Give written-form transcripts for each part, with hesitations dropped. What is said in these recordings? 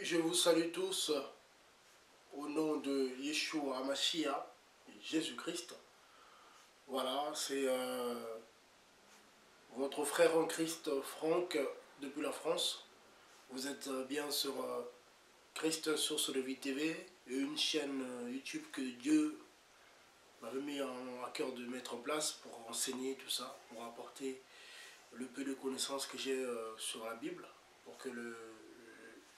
Je vous salue tous au nom de Yeshua HaMashiach, Jésus-Christ. Voilà, c'est votre frère en Christ, Franck, depuis la France. Vous êtes bien sur Christ Source de Vie TV, une chaîne YouTube que Dieu m'avait mis à cœur de mettre en place pour enseigner tout ça, pour apporter le peu de connaissances que j'ai sur la Bible, pour que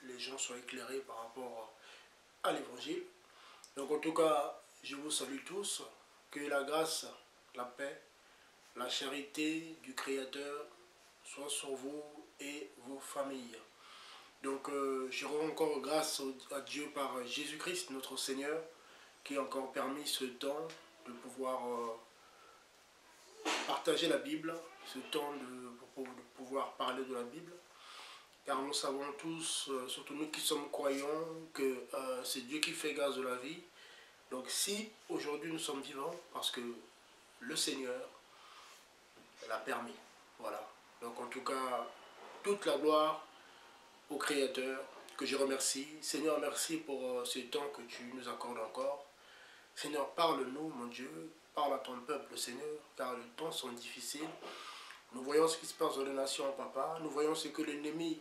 les gens soient éclairés par rapport à l'évangile. Donc en tout cas, je vous salue tous, que la grâce, la paix, la charité du Créateur soit sur vous et vos familles. Donc je rends encore grâce à Dieu par Jésus-Christ, notre Seigneur, qui a encore permis ce temps de pouvoir partager la Bible, ce temps de pouvoir parler de la Bible. Car nous savons tous, surtout nous qui sommes croyants, que c'est Dieu qui fait grâce de la vie. Donc si aujourd'hui nous sommes vivants, parce que le Seigneur l'a permis. Voilà. Donc en tout cas, toute la gloire au Créateur, que je remercie. Seigneur, merci pour ce temps que tu nous accordes encore. Seigneur, parle-nous, mon Dieu. Parle à ton peuple, Seigneur, car les temps sont difficiles. Nous voyons ce qui se passe dans les nations, Papa. Nous voyons ce que l'ennemi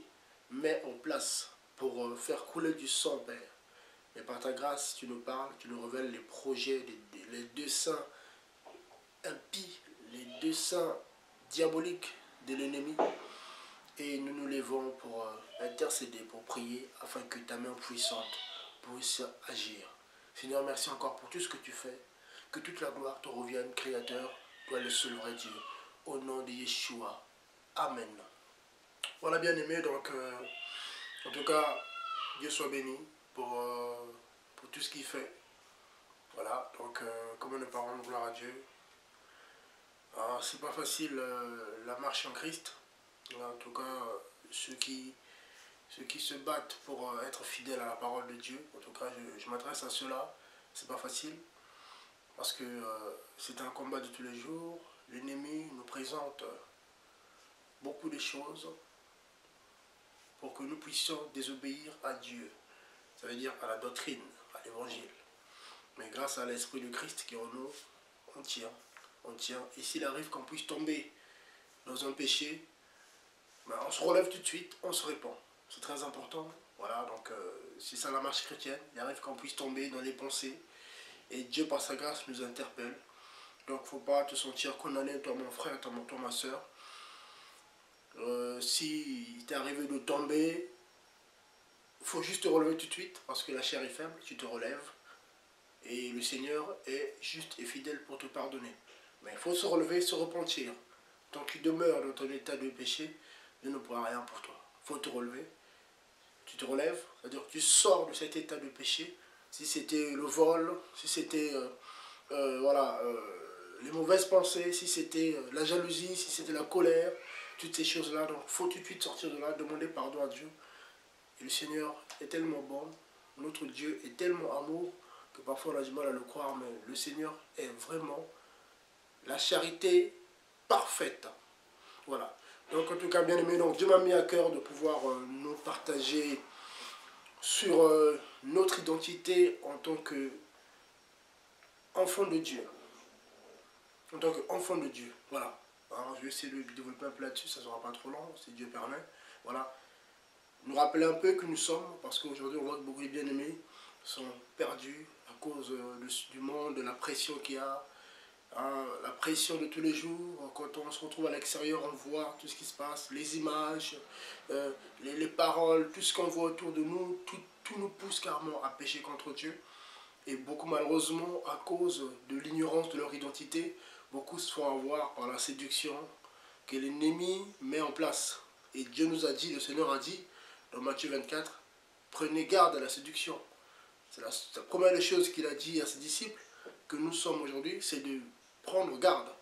met en place pour faire couler du sang, Père. Mais par ta grâce, tu nous parles, tu nous révèles les projets, les desseins impies, les desseins diaboliques de l'ennemi. Et nous nous levons pour intercéder, pour prier, afin que ta main puissante puisse agir. Seigneur, merci encore pour tout ce que tu fais. Que toute la gloire te revienne, Créateur, toi le seul vrai Dieu. Au nom de Yeshua. Amen. Voilà, bien aimé, donc en tout cas, Dieu soit béni pour tout ce qu'il fait. Voilà, donc comment ne pas rendre gloire à Dieu. C'est pas facile la marche en Christ. En tout cas, ceux qui se battent pour être fidèles à la parole de Dieu, en tout cas, je m'adresse à ceux-là. C'est pas facile parce que c'est un combat de tous les jours. L'ennemi nous présente beaucoup de choses pour que nous puissions désobéir à Dieu. Ça veut dire à la doctrine, à l'évangile. Mais grâce à l'Esprit de Christ qui est en nous, on tient. On tient. Et s'il arrive qu'on puisse tomber dans un péché, ben on se relève tout de suite, on se répand. C'est très important. Voilà, donc c'est ça la marche chrétienne. Il arrive qu'on puisse tomber dans les pensées. Et Dieu, par sa grâce, nous interpelle. Donc il ne faut pas te sentir condamné, toi mon frère, toi ma soeur. Si il t'est arrivé de tomber, il faut juste te relever tout de suite, parce que la chair est faible, tu te relèves. Et le Seigneur est juste et fidèle pour te pardonner. Mais il faut se relever, se repentir. Tant que tu demeures dans ton état de péché, Dieu ne pourra rien pour toi. Il faut te relever. Tu te relèves, c'est-à-dire que tu sors de cet état de péché. Si c'était le vol, si c'était les mauvaises pensées, si c'était la jalousie, si c'était la colère, toutes ces choses-là. Donc il faut tout de suite sortir de là, demander pardon à Dieu. Et le Seigneur est tellement bon, notre Dieu est tellement amour, que parfois on a du mal à le croire, mais le Seigneur est vraiment la charité parfaite. Voilà. Donc en tout cas, bien aimé, donc Dieu m'a mis à cœur de pouvoir nous partager sur notre identité en tant qu'enfant de Dieu. En tant qu'enfant de Dieu. Voilà. Alors, je vais essayer de développer un peu là-dessus, ça ne sera pas trop long, si Dieu permet. Voilà. Nous rappeler un peu que nous sommes, parce qu'aujourd'hui on voit que beaucoup de bien-aimés sont perdus à cause du monde, de la pression qu'il y a, hein, la pression de tous les jours. Quand on se retrouve à l'extérieur, on voit tout ce qui se passe, les images, les paroles, tout ce qu'on voit autour de nous, tout nous pousse carrément à pécher contre Dieu. Et beaucoup malheureusement, à cause de l'ignorance de leur identité, beaucoup se font avoir par la séduction que l'ennemi met en place. Et Dieu nous a dit, le Seigneur a dit, dans Matthieu 24, prenez garde à la séduction. C'est la première des choses qu'il a dit à ses disciples, que nous sommes aujourd'hui, c'est de prendre garde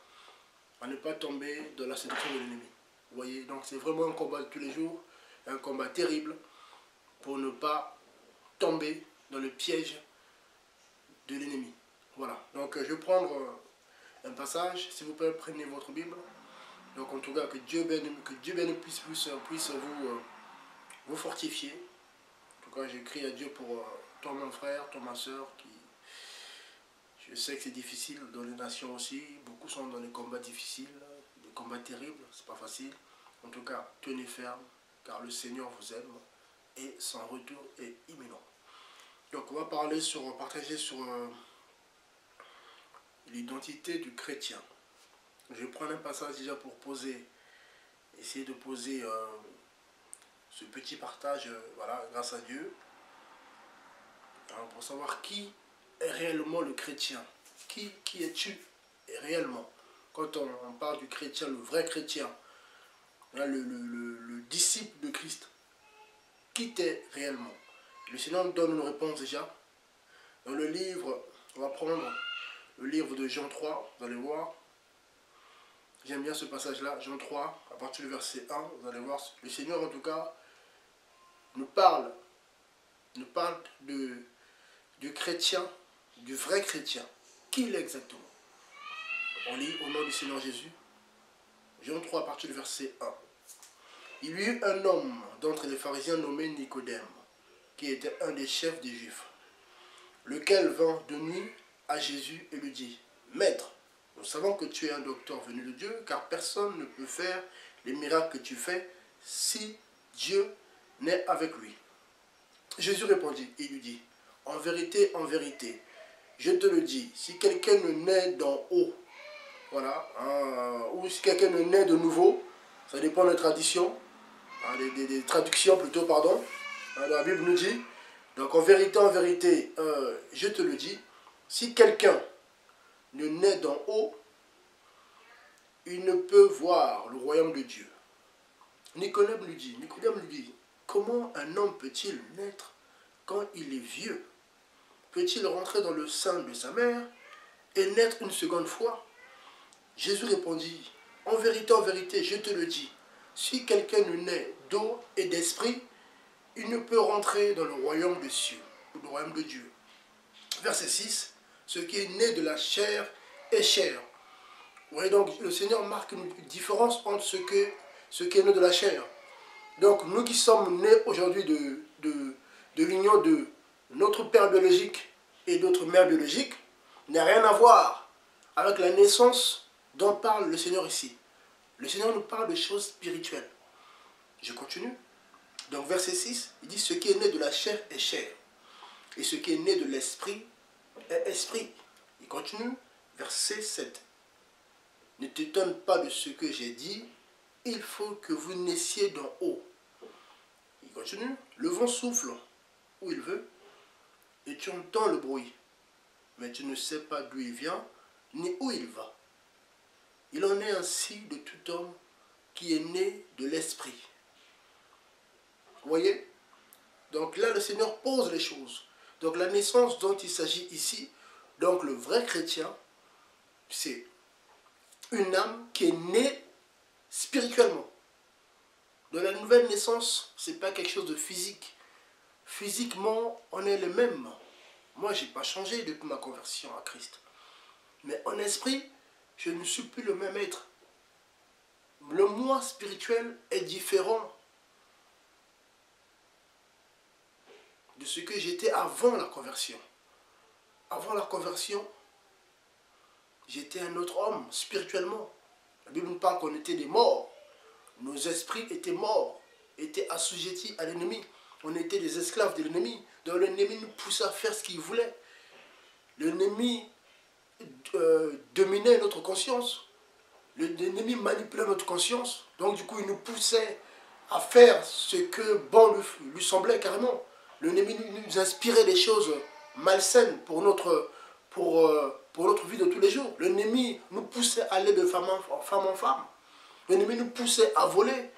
à ne pas tomber dans la séduction de l'ennemi. Vous voyez, donc c'est vraiment un combat de tous les jours, un combat terrible pour ne pas tomber dans le piège de l'ennemi. Voilà, donc je vais prendre un passage, s'il vous plaît, prenez votre Bible. Donc en tout cas, que Dieu bénisse puisse vous fortifier. En tout cas, je crie à Dieu pour toi, mon frère, toi, ma soeur, qui... Je sais que c'est difficile dans les nations aussi. Beaucoup sont dans des combats difficiles, des combats terribles, c'est pas facile. En tout cas, tenez ferme, car le Seigneur vous aime et son retour est imminent. Donc, on va partager sur l'identité du chrétien. Je vais prendre un passage déjà pour essayer de poser ce petit partage, voilà, grâce à Dieu, alors, pour savoir qui est réellement le chrétien. Qui es-tu réellement? Quand on parle du chrétien, le vrai chrétien, là, le disciple de Christ, qui t'es réellement? Le Seigneur nous donne une réponse déjà. Dans le livre, on va prendre le livre de Jean 3, vous allez voir. J'aime bien ce passage-là, Jean 3, à partir du verset 1, vous allez voir. Le Seigneur, en tout cas, nous parle du chrétien, du vrai chrétien. Qui il est exactement? On lit au nom du Seigneur Jésus. Jean 3, à partir du verset 1. Il y eut un homme d'entre les pharisiens nommé Nicodème, qui était un des chefs des Juifs, lequel vint de nuit à Jésus et lui dit: Maître, nous savons que tu es un docteur venu de Dieu, car personne ne peut faire les miracles que tu fais si Dieu n'est avec lui. Jésus répondit et lui dit: en vérité, je te le dis, si quelqu'un ne naît d'en haut, voilà, ou si quelqu'un ne naît de nouveau, ça dépend des traditions, des traductions plutôt, pardon, la Bible nous dit, donc en vérité, je te le dis, si quelqu'un ne naît d'en haut, il ne peut voir le royaume de Dieu. Nicodème lui dit, comment un homme peut-il naître quand il est vieux? Peut-il rentrer dans le sein de sa mère et naître une seconde fois? Jésus répondit, en vérité, je te le dis, si quelqu'un ne naît d'eau et d'esprit, il ne peut rentrer dans le royaume des cieux, ou le royaume de Dieu. Verset 6, ce qui est né de la chair est chair. Vous voyez, donc le Seigneur marque une différence entre ce qui est né de la chair. Donc nous qui sommes nés aujourd'hui de l'union de notre père biologique et d'autres mères biologiques, n'a rien à voir avec la naissance dont parle le Seigneur ici. Le Seigneur nous parle de choses spirituelles. Je continue. Donc verset 6, il dit, ce qui est né de la chair est chair, et ce qui est né de l'esprit est esprit. Il continue, verset 7. Ne t'étonne pas de ce que j'ai dit, il faut que vous naissiez d'en haut. Il continue, le vent souffle où il veut, et tu entends le bruit, mais tu ne sais pas d'où il vient, ni où il va. Il en est ainsi de tout homme qui est né de l'esprit. Vous voyez? Donc là, le Seigneur pose les choses. Donc la naissance dont il s'agit ici, donc le vrai chrétien, c'est une âme qui est née spirituellement. Dans la nouvelle naissance, ce n'est pas quelque chose de physique. Physiquement, on est les mêmes. Moi, je n'ai pas changé depuis ma conversion à Christ. Mais en esprit, je ne suis plus le même être. Le moi spirituel est différent de ce que j'étais avant la conversion. Avant la conversion, j'étais un autre homme spirituellement. La Bible nous parle qu'on était des morts. Nos esprits étaient morts, étaient assujettis à l'ennemi. On était des esclaves de l'ennemi. Donc l'ennemi nous poussait à faire ce qu'il voulait. L'ennemi dominait notre conscience. L'ennemi manipulait notre conscience. Donc du coup, il nous poussait à faire ce que bon lui semblait carrément. L'ennemi nous inspirait des choses malsaines pour notre vie de tous les jours. L'ennemi nous poussait à aller de femme en femme. L'ennemi nous poussait à voler.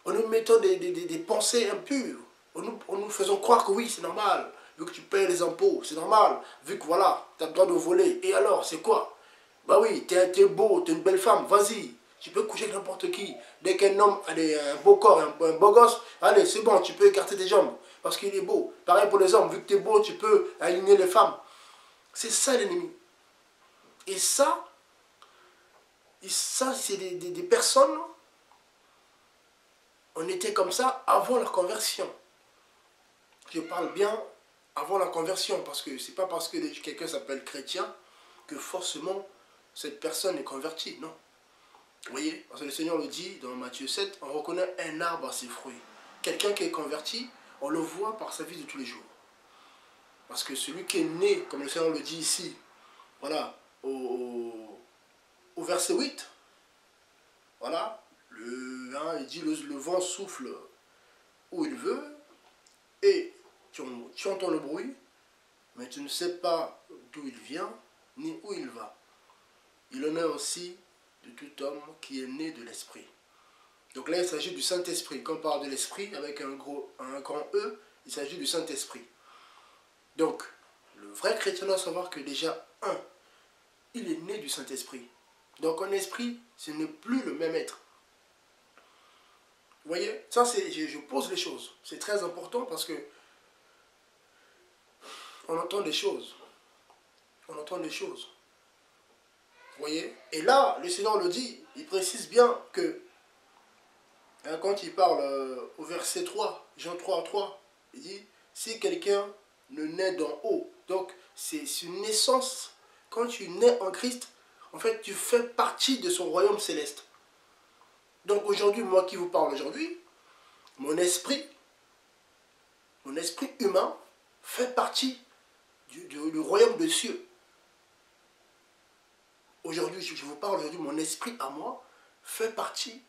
En nous mettant des pensées impures. En nous faisant croire que oui, c'est normal. Vu que tu payes les impôts, c'est normal. Vu que voilà, tu as le droit de voler. Et alors, c'est quoi? Bah oui, tu es beau, tu es une belle femme, vas-y. Tu peux coucher avec n'importe qui. Dès qu'un homme a un beau corps, un beau gosse, allez, c'est bon, tu peux écarter tes jambes. Parce qu'il est beau. Pareil pour les hommes, vu que tu es beau, tu peux aligner les femmes. C'est ça l'ennemi. Et ça c'est des personnes, on était comme ça avant la conversion. Je parle bien avant la conversion, parce que c'est pas parce que quelqu'un s'appelle chrétien que forcément cette personne est convertie, non. Vous voyez, parce que le Seigneur le dit dans Matthieu 7, on reconnaît un arbre à ses fruits. Quelqu'un qui est converti, on le voit par sa vie de tous les jours. Parce que celui qui est né, comme le Seigneur le dit ici, voilà, au verset 8, voilà, il dit le vent souffle où il veut, et tu entends le bruit, mais tu ne sais pas d'où il vient, ni où il va. Il en est aussi de tout homme qui est né de l'Esprit. Donc là, il s'agit du Saint-Esprit. Quand on parle de l'Esprit, avec un grand E, il s'agit du Saint-Esprit. Donc, le vrai chrétien doit savoir que déjà, il est né du Saint-Esprit. Donc, un esprit, ce n'est plus le même être. Vous voyez, ça, je pose les choses. C'est très important parce que on entend des choses. On entend des choses. Vous voyez? Et là, le Seigneur le dit, il précise bien que, quand il parle au verset 3, Jean 3, il dit, si quelqu'un ne naît d'en haut, donc c'est une naissance, quand tu nais en Christ, en fait, tu fais partie de son royaume céleste. Donc aujourd'hui, moi qui vous parle aujourd'hui, mon esprit humain fait partie du royaume des cieux. Aujourd'hui, je vous parle aujourd'hui, mon esprit à moi fait partie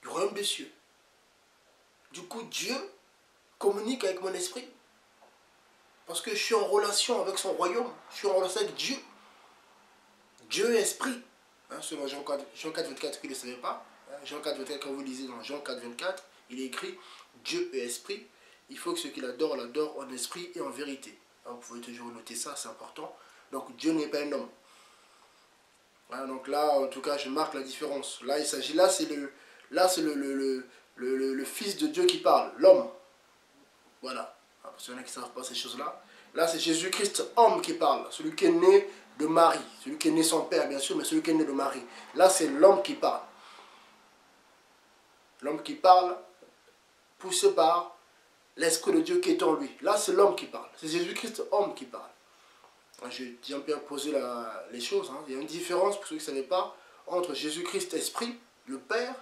du royaume des cieux. Du coup, Dieu communique avec mon esprit. Parce que je suis en relation avec son royaume. Je suis en relation avec Dieu. Dieu est esprit. Selon Jean 4, 24, qui ne le savait pas. Jean 4, 24, quand vous lisez dans Jean 4, 24, il est écrit Dieu est esprit. Il faut que ceux qui l'adorent en esprit et en vérité. Vous pouvez toujours noter ça, c'est important. Donc Dieu n'est pas un homme. Donc là, en tout cas, je marque la différence. Là, il s'agit, c'est le Fils de Dieu qui parle, l'homme. Voilà. Parce qu'il y en a qui ne savent pas ces choses-là. Là, c'est Jésus-Christ, homme, qui parle. Celui qui est né de Marie. Celui qui est né sans père, bien sûr, mais celui qui est né de Marie. Là, c'est l'homme qui parle. L'homme qui parle, poussé par l'Esprit de Dieu qui est en lui. Là, c'est l'homme qui parle. C'est Jésus-Christ, homme, qui parle. J'ai bien posé les choses. Il y a une différence, pour ceux qui ne savaient pas, entre Jésus-Christ, esprit, le Père,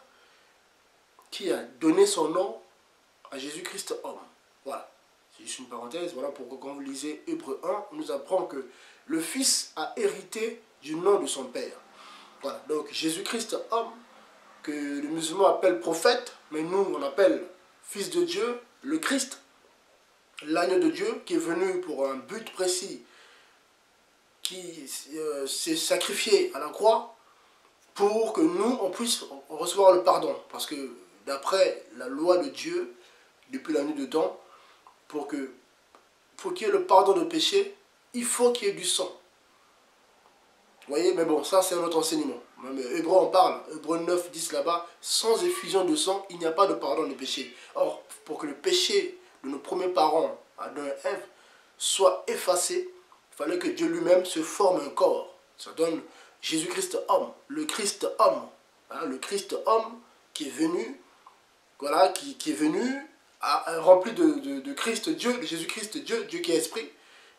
qui a donné son nom à Jésus-Christ, homme. Voilà. C'est juste une parenthèse. Voilà pourquoi quand vous lisez Hébreux 1, on nous apprend que le Fils a hérité du nom de son Père. Voilà. Donc Jésus-Christ, homme, que les musulmans appellent prophète, mais nous on appelle Fils de Dieu, le Christ, l'agneau de Dieu, qui est venu pour un but précis, qui s'est sacrifié à la croix pour que nous, on puisse recevoir le pardon. Parce que d'après la loi de Dieu, depuis la nuit de temps, pour qu'il y ait le pardon de péché, il faut qu'il y ait du sang. Vous voyez, mais bon, ça c'est un autre enseignement. Hébreux en parle, Hébreux 9, 10 là-bas, sans effusion de sang, il n'y a pas de pardon de péché. Or, pour que le péché de nos premiers parents, Adam et Ève, soit effacé, il fallait que Dieu lui-même se forme un corps. Ça donne Jésus-Christ homme, le Christ homme. Le Christ homme qui est venu, voilà, qui est venu rempli de Christ Dieu, de Jésus-Christ Dieu, Dieu qui est esprit.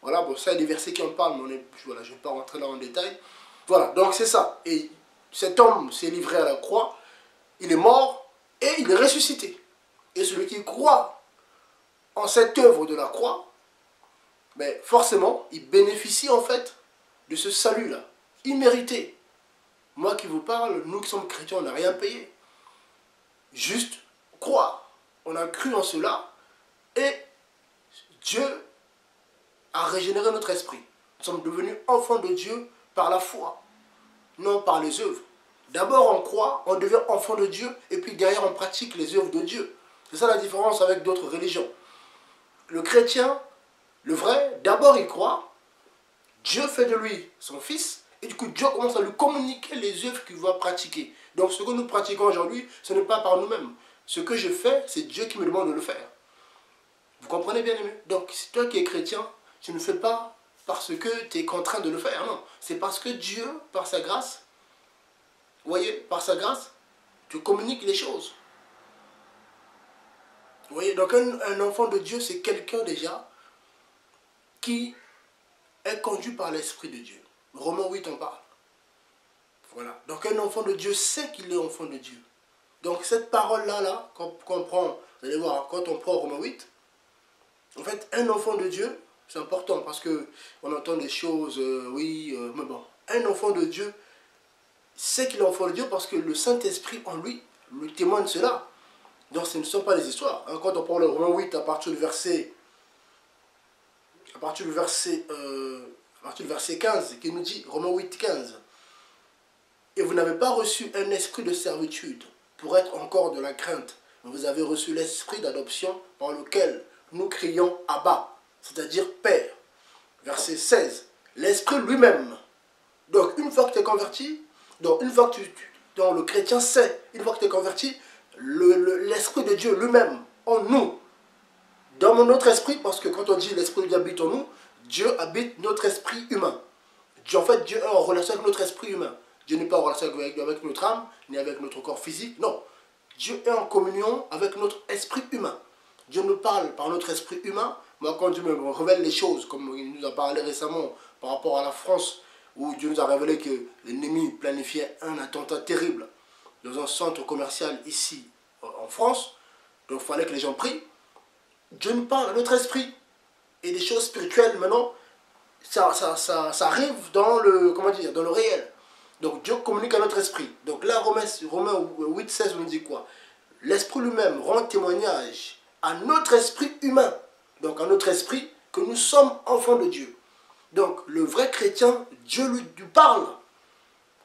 Voilà, bon, ça il y a des versets qui en parlent, mais voilà, je ne vais pas rentrer là en détail. Voilà, donc c'est ça. Et cet homme s'est livré à la croix, il est mort et il est ressuscité. Et celui qui croit en cette œuvre de la croix, ben forcément, il bénéficie en fait de ce salut-là, immérité. Moi qui vous parle, nous qui sommes chrétiens, on n'a rien payé. Juste croire. On a cru en cela et Dieu a régénéré notre esprit. Nous sommes devenus enfants de Dieu par la foi, non par les œuvres. D'abord on croit, on devient enfant de Dieu et puis derrière on pratique les œuvres de Dieu. C'est ça la différence avec d'autres religions. Le chrétien, le vrai, d'abord il croit, Dieu fait de lui son fils et du coup Dieu commence à lui communiquer les œuvres qu'il va pratiquer. Donc ce que nous pratiquons aujourd'hui, ce n'est pas par nous-mêmes. Ce que je fais, c'est Dieu qui me demande de le faire. Vous comprenez bien aimé? Donc c'est toi qui es chrétien, tu ne fais pas parce que tu es contraint de le faire, non. C'est parce que Dieu, par sa grâce, vous voyez, par sa grâce, tu communiques les choses. Vous voyez, donc un enfant de Dieu, c'est quelqu'un déjà qui est conduit par l'Esprit de Dieu. Romains 8 en parle. Voilà. Donc un enfant de Dieu sait qu'il est enfant de Dieu. Donc cette parole-là, qu'on prend, vous allez voir, quand on prend Romains 8, en fait, un enfant de Dieu, c'est important parce que on entend des choses, mais bon. Un enfant de Dieu sait qu'il est enfant de Dieu parce que le Saint-Esprit en lui lui témoigne cela. Donc ce ne sont pas des histoires. Hein. Quand on prend le Romains 8 à partir du verset 15, qui nous dit, Romains 8, 15, et vous n'avez pas reçu un esprit de servitude pour être encore de la crainte, mais vous avez reçu l'esprit d'adoption par lequel nous crions Abba, c'est-à-dire Père. Verset 16, l'esprit lui-même. Donc une fois que tu es converti, donc une fois que donc le chrétien sait, une fois que tu es converti, l'esprit de Dieu lui-même en nous, dans notre esprit, parce que quand on dit l'esprit de Dieu habite en nous, Dieu habite notre esprit humain. En fait, Dieu est en relation avec notre esprit humain. Dieu n'est pas en relation avec notre âme, ni avec notre corps physique. Non. Dieu est en communion avec notre esprit humain. Dieu nous parle par notre esprit humain. Moi, quand Dieu me révèle les choses, comme il nous a parlé récemment par rapport à la France, où Dieu nous a révélé que l'ennemi planifiait un attentat terrible dans un centre commercial ici en France, donc il fallait que les gens prient. Dieu nous parle à notre esprit. Et des choses spirituelles, maintenant, ça arrive dans le, comment dire, dans le réel. Donc Dieu communique à notre esprit. Donc là, Romains 8, 16, on nous dit quoi? L'esprit lui-même rend témoignage à notre esprit humain. Donc à notre esprit que nous sommes enfants de Dieu. Donc le vrai chrétien, Dieu lui parle.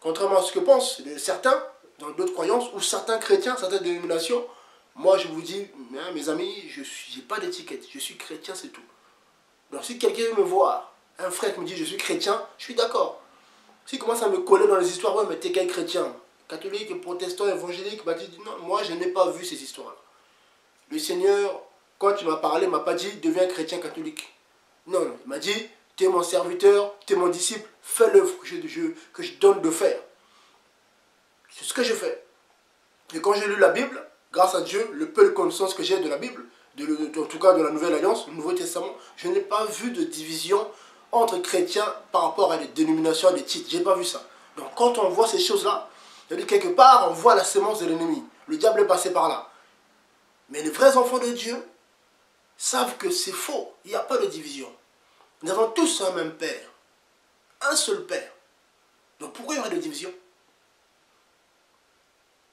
Contrairement à ce que pensent certains, dans d'autres croyances, ou certains chrétiens, certaines dénominations, moi je vous dis, mes amis, je n'ai pas d'étiquette, je suis chrétien, c'est tout. Donc si quelqu'un veut me voir, un frère qui me dit je suis chrétien, je suis d'accord. S'il commence à me coller dans les histoires, ouais mais t'es quel chrétien? Catholique, protestant, évangélique, baptiste, non, moi je n'ai pas vu ces histoires-là. Le Seigneur, quand il m'a parlé, il ne m'a pas dit deviens chrétien catholique. Non, non, il m'a dit tu es mon serviteur, tu es mon disciple, fais l'œuvre que je donne de faire. C'est ce que je fais. Et quand j'ai lu la Bible, grâce à Dieu, le peu de connaissance que j'ai de la Bible, en tout cas de la Nouvelle Alliance, le Nouveau Testament, je n'ai pas vu de division entre chrétiens par rapport à des dénominations, à des titres. Je n'ai pas vu ça. Donc quand on voit ces choses-là, c'est-à-dire quelque part, on voit la sémence de l'ennemi. Le diable est passé par là. Mais les vrais enfants de Dieu savent que c'est faux. Il n'y a pas de division. Nous avons tous un même Père. Un seul Père. Donc pourquoi il y aurait des divisions?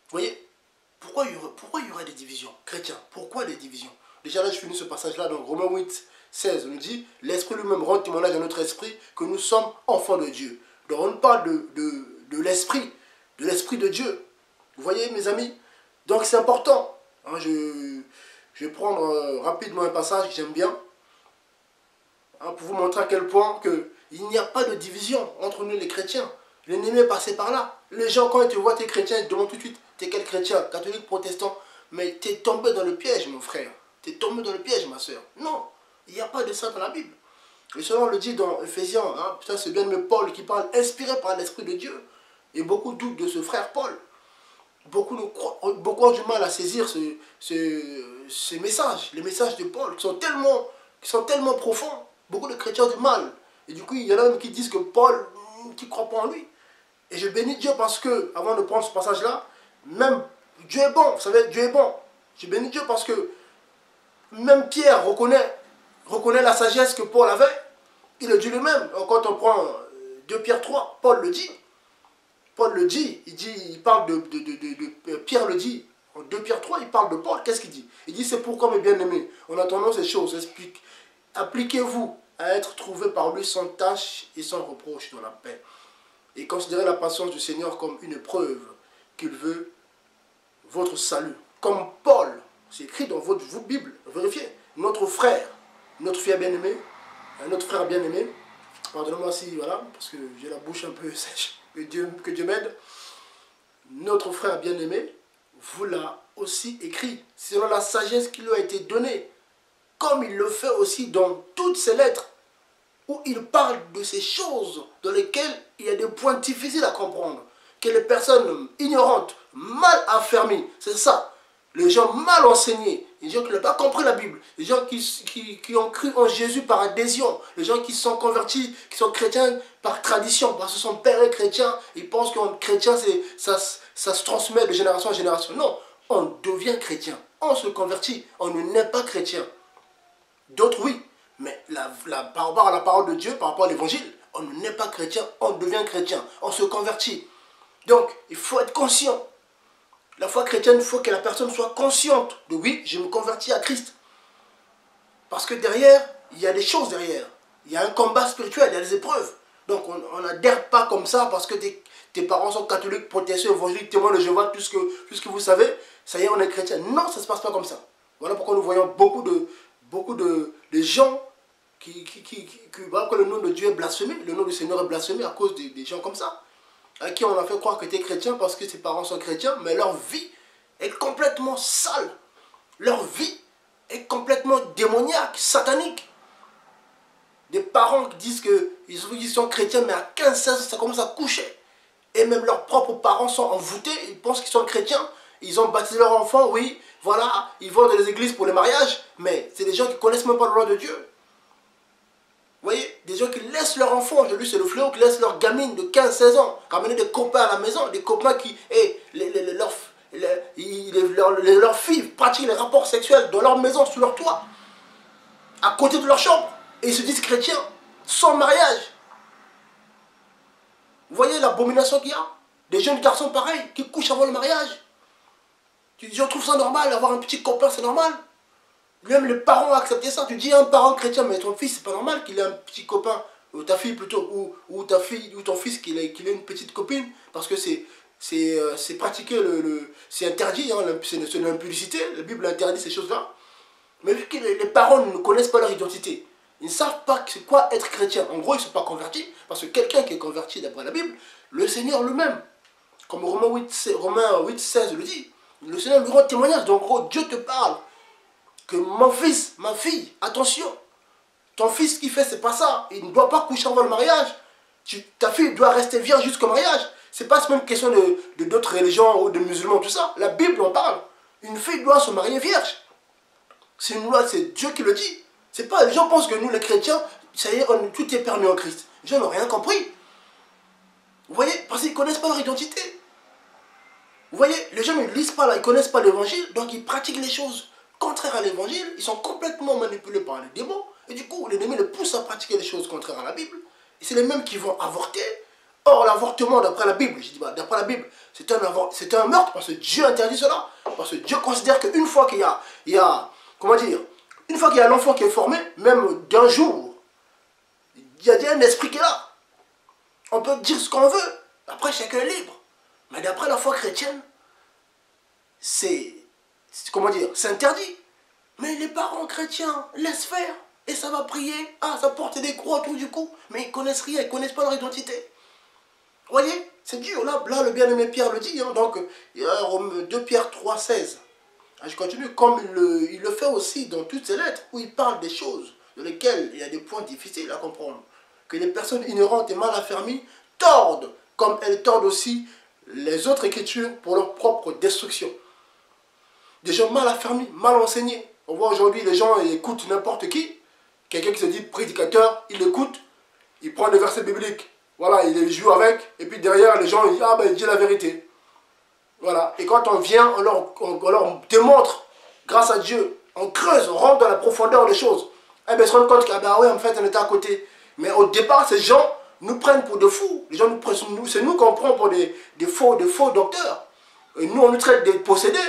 Vous voyez? Pourquoi il y aurait des divisions? Chrétiens, pourquoi des divisions? Déjà là, je finis ce passage-là dans Romains 8, 16. On nous dit, l'Esprit lui-même rend témoignage à notre esprit que nous sommes enfants de Dieu. Donc on parle de l'Esprit de Dieu. Vous voyez, mes amis? Donc c'est important. Hein, je vais prendre rapidement un passage que j'aime bien, hein, pour vous montrer à quel point il n'y a pas de division entre nous les chrétiens. L'ennemi est passé par là. Les gens, quand ils te voient, t'es chrétien, ils te demandent tout de suite, t'es quel chrétien? Catholique, protestant? Mais t'es tombé dans le piège, mon frère. T'es tombé dans le piège, ma soeur. Non, il n'y a pas de ça dans la Bible. Le Seigneur le dit dans Ephésiens, hein, putain, c'est bien aimé Paul qui parle, inspiré par l'Esprit de Dieu. Et beaucoup doutent de ce frère Paul. Beaucoup ont du mal à saisir ces messages, les messages de Paul, qui sont tellement profonds. Beaucoup de chrétiens ont du mal. Et du coup, il y en a même qui disent que Paul, qui ne croit pas en lui. Et je bénis Dieu parce que, avant de prendre ce passage-là, même Dieu est bon, vous savez, Dieu est bon. Je bénis Dieu parce que même Pierre reconnaît la sagesse que Paul avait. Il le dit lui-même. Quand on prend 2 Pierre 3, Paul le dit. Paul le dit, il parle Pierre le dit. En 2 Pierre 3, il parle de Paul. Qu'est-ce qu'il dit? Il dit, c'est pourquoi, mes bien-aimés, en attendant ces choses, appliquez-vous à être trouvés par lui sans tâche et sans reproche dans la paix. Et considérez la patience du Seigneur comme une preuve qu'il veut votre salut. Comme Paul, c'est écrit dans votre Bible, vérifiez, notre frère bien-aimé, notre frère bien-aimé, pardonnez-moi si, voilà, parce que j'ai la bouche un peu sèche, que Dieu m'aide, notre frère bien-aimé vous l'a aussi écrit, selon la sagesse qui lui a été donnée, comme il le fait aussi dans toutes ses lettres, où il parle de ces choses dans lesquelles il y a des points difficiles à comprendre, que les personnes ignorantes, mal affermies, c'est ça, les gens mal enseignés, les gens qui n'ont pas compris la Bible, les gens qui ont cru en Jésus par adhésion, les gens qui sont convertis, qui sont chrétiens par tradition, parce que son père est chrétien, ils pensent qu'un chrétien, ça se transmet de génération en génération. Non, on devient chrétien, on se convertit, on ne naît pas chrétien. D'autres, oui, mais par rapport à la parole de Dieu, par rapport à l'évangile, on ne naît pas chrétien, on devient chrétien, on se convertit. Donc, il faut être conscient. La foi chrétienne, il faut que la personne soit consciente de oui, je me convertis à Christ. Parce que derrière, il y a des choses derrière. Il y a un combat spirituel, il y a des épreuves. Donc on n'adhère pas comme ça parce que tes parents sont catholiques, protestants, évangéliques, témoins de Jéhovah, tout ce que vous savez, ça y est, on est chrétien. Non, ça ne se passe pas comme ça. Voilà pourquoi nous voyons beaucoup de gens qui voient que le nom de Dieu est blasphémé, le nom du Seigneur est blasphémé à cause des gens comme ça, à qui on a fait croire que tu es chrétien parce que ses parents sont chrétiens, mais leur vie est complètement sale. Leur vie est complètement démoniaque, satanique. Des parents qui disent qu'ils sont chrétiens, mais à 15-16 ans, ça commence à coucher. Et même leurs propres parents sont envoûtés, ils pensent qu'ils sont chrétiens, ils ont baptisé leur enfant, oui, voilà, ils vont dans les églises pour les mariages, mais c'est des gens qui ne connaissent même pas le loi de Dieu. Vous voyez, des gens qui laissent leur enfant, aujourd'hui c'est le fléau, qui laissent leur gamine de 15-16 ans, ramener des copains à la maison, des copains qui, leurs filles pratiquent les rapports sexuels dans leur maison, sous leur toit, à côté de leur chambre, et ils se disent chrétiens, sans mariage. Vous voyez l'abomination qu'il y a? Des jeunes garçons pareils, qui couchent avant le mariage. Tu dis, je trouve ça normal, avoir un petit copain, c'est normal. Même les parents ont accepté ça. Tu dis à un parent chrétien, mais ton fils, c'est pas normal qu'il ait un petit copain, ou ta fille plutôt, ou ta fille, ou ton fils qu'il ait une petite copine, parce que c'est pratiquer c'est interdit, hein, c'est l'impudicité, la Bible interdit ces choses-là. Mais vu que les parents ne connaissent pas leur identité, ils ne savent pas c'est quoi être chrétien. En gros, ils ne sont pas convertis, parce que quelqu'un qui est converti d'après la Bible, le Seigneur lui-même, comme Romains 8,16 le dit, le Seigneur lui rend témoignage. Donc, en gros, Dieu te parle que mon fils, ma fille, attention, ton fils qui fait, c'est pas ça. Il ne doit pas coucher avant le mariage. Ta fille doit rester vierge jusqu'au mariage. C'est pas même question de d'autres religions ou de musulmans, tout ça. La Bible en parle. Une fille doit se marier vierge. C'est une loi, c'est Dieu qui le dit. C'est pas, les gens pensent que nous, les chrétiens, ça y est, tout est permis en Christ. Les gens n'ont rien compris. Vous voyez, parce qu'ils ne connaissent pas leur identité. Vous voyez, les gens ne lisent pas, là, ils ne connaissent pas l'évangile, donc ils pratiquent les choses contraires à l'évangile. Ils sont complètement manipulés par les démons. Et du coup, l'ennemi les pousse à pratiquer les choses contraires à la Bible. Et c'est les mêmes qui vont avorter. Or, l'avortement, d'après la Bible, je dis, d'après la Bible, c'est un meurtre, parce que Dieu interdit cela. Parce que Dieu considère qu'une fois qu'il y a, comment dire, une fois qu'il y a l'enfant qui est formé, même d'un jour, il y a un esprit qui est là. On peut dire ce qu'on veut. Après, chacun est libre. Mais d'après la foi chrétienne, comment dire, c'est interdit. Mais les parents chrétiens laissent faire. Et ça va prier. Ah, ça porte des croix autour du cou. Mais ils ne connaissent rien, ils ne connaissent pas leur identité. Vous voyez, c'est dur. Là, le bien-aimé Pierre le dit. Hein, donc, 2 Pierre 3,16. Je continue. Comme il le fait aussi dans toutes ses lettres, où il parle des choses dans lesquelles il y a des points difficiles à comprendre. Que les personnes ignorantes et mal affermies tordent, comme elles tordent aussi les autres écritures pour leur propre destruction. Des gens mal affermis, mal enseignés. On voit aujourd'hui les gens écoutent n'importe qui. Quelqu'un qui se dit prédicateur, il écoute, il prend des versets bibliques. Voilà, il les joue avec. Et puis derrière, les gens ils disent, ah ben il dit la vérité. Voilà. Et quand on vient, on leur démontre, grâce à Dieu, on creuse, on rentre dans la profondeur des choses. Eh bien, ils se rendent compte que, ah ben ouais, en fait, on était à côté. Mais au départ, ces gens nous prennent pour de fous. Les gens nous prennent, c'est nous qu'on prend pour des faux docteurs. Et nous, on nous traite de possédés.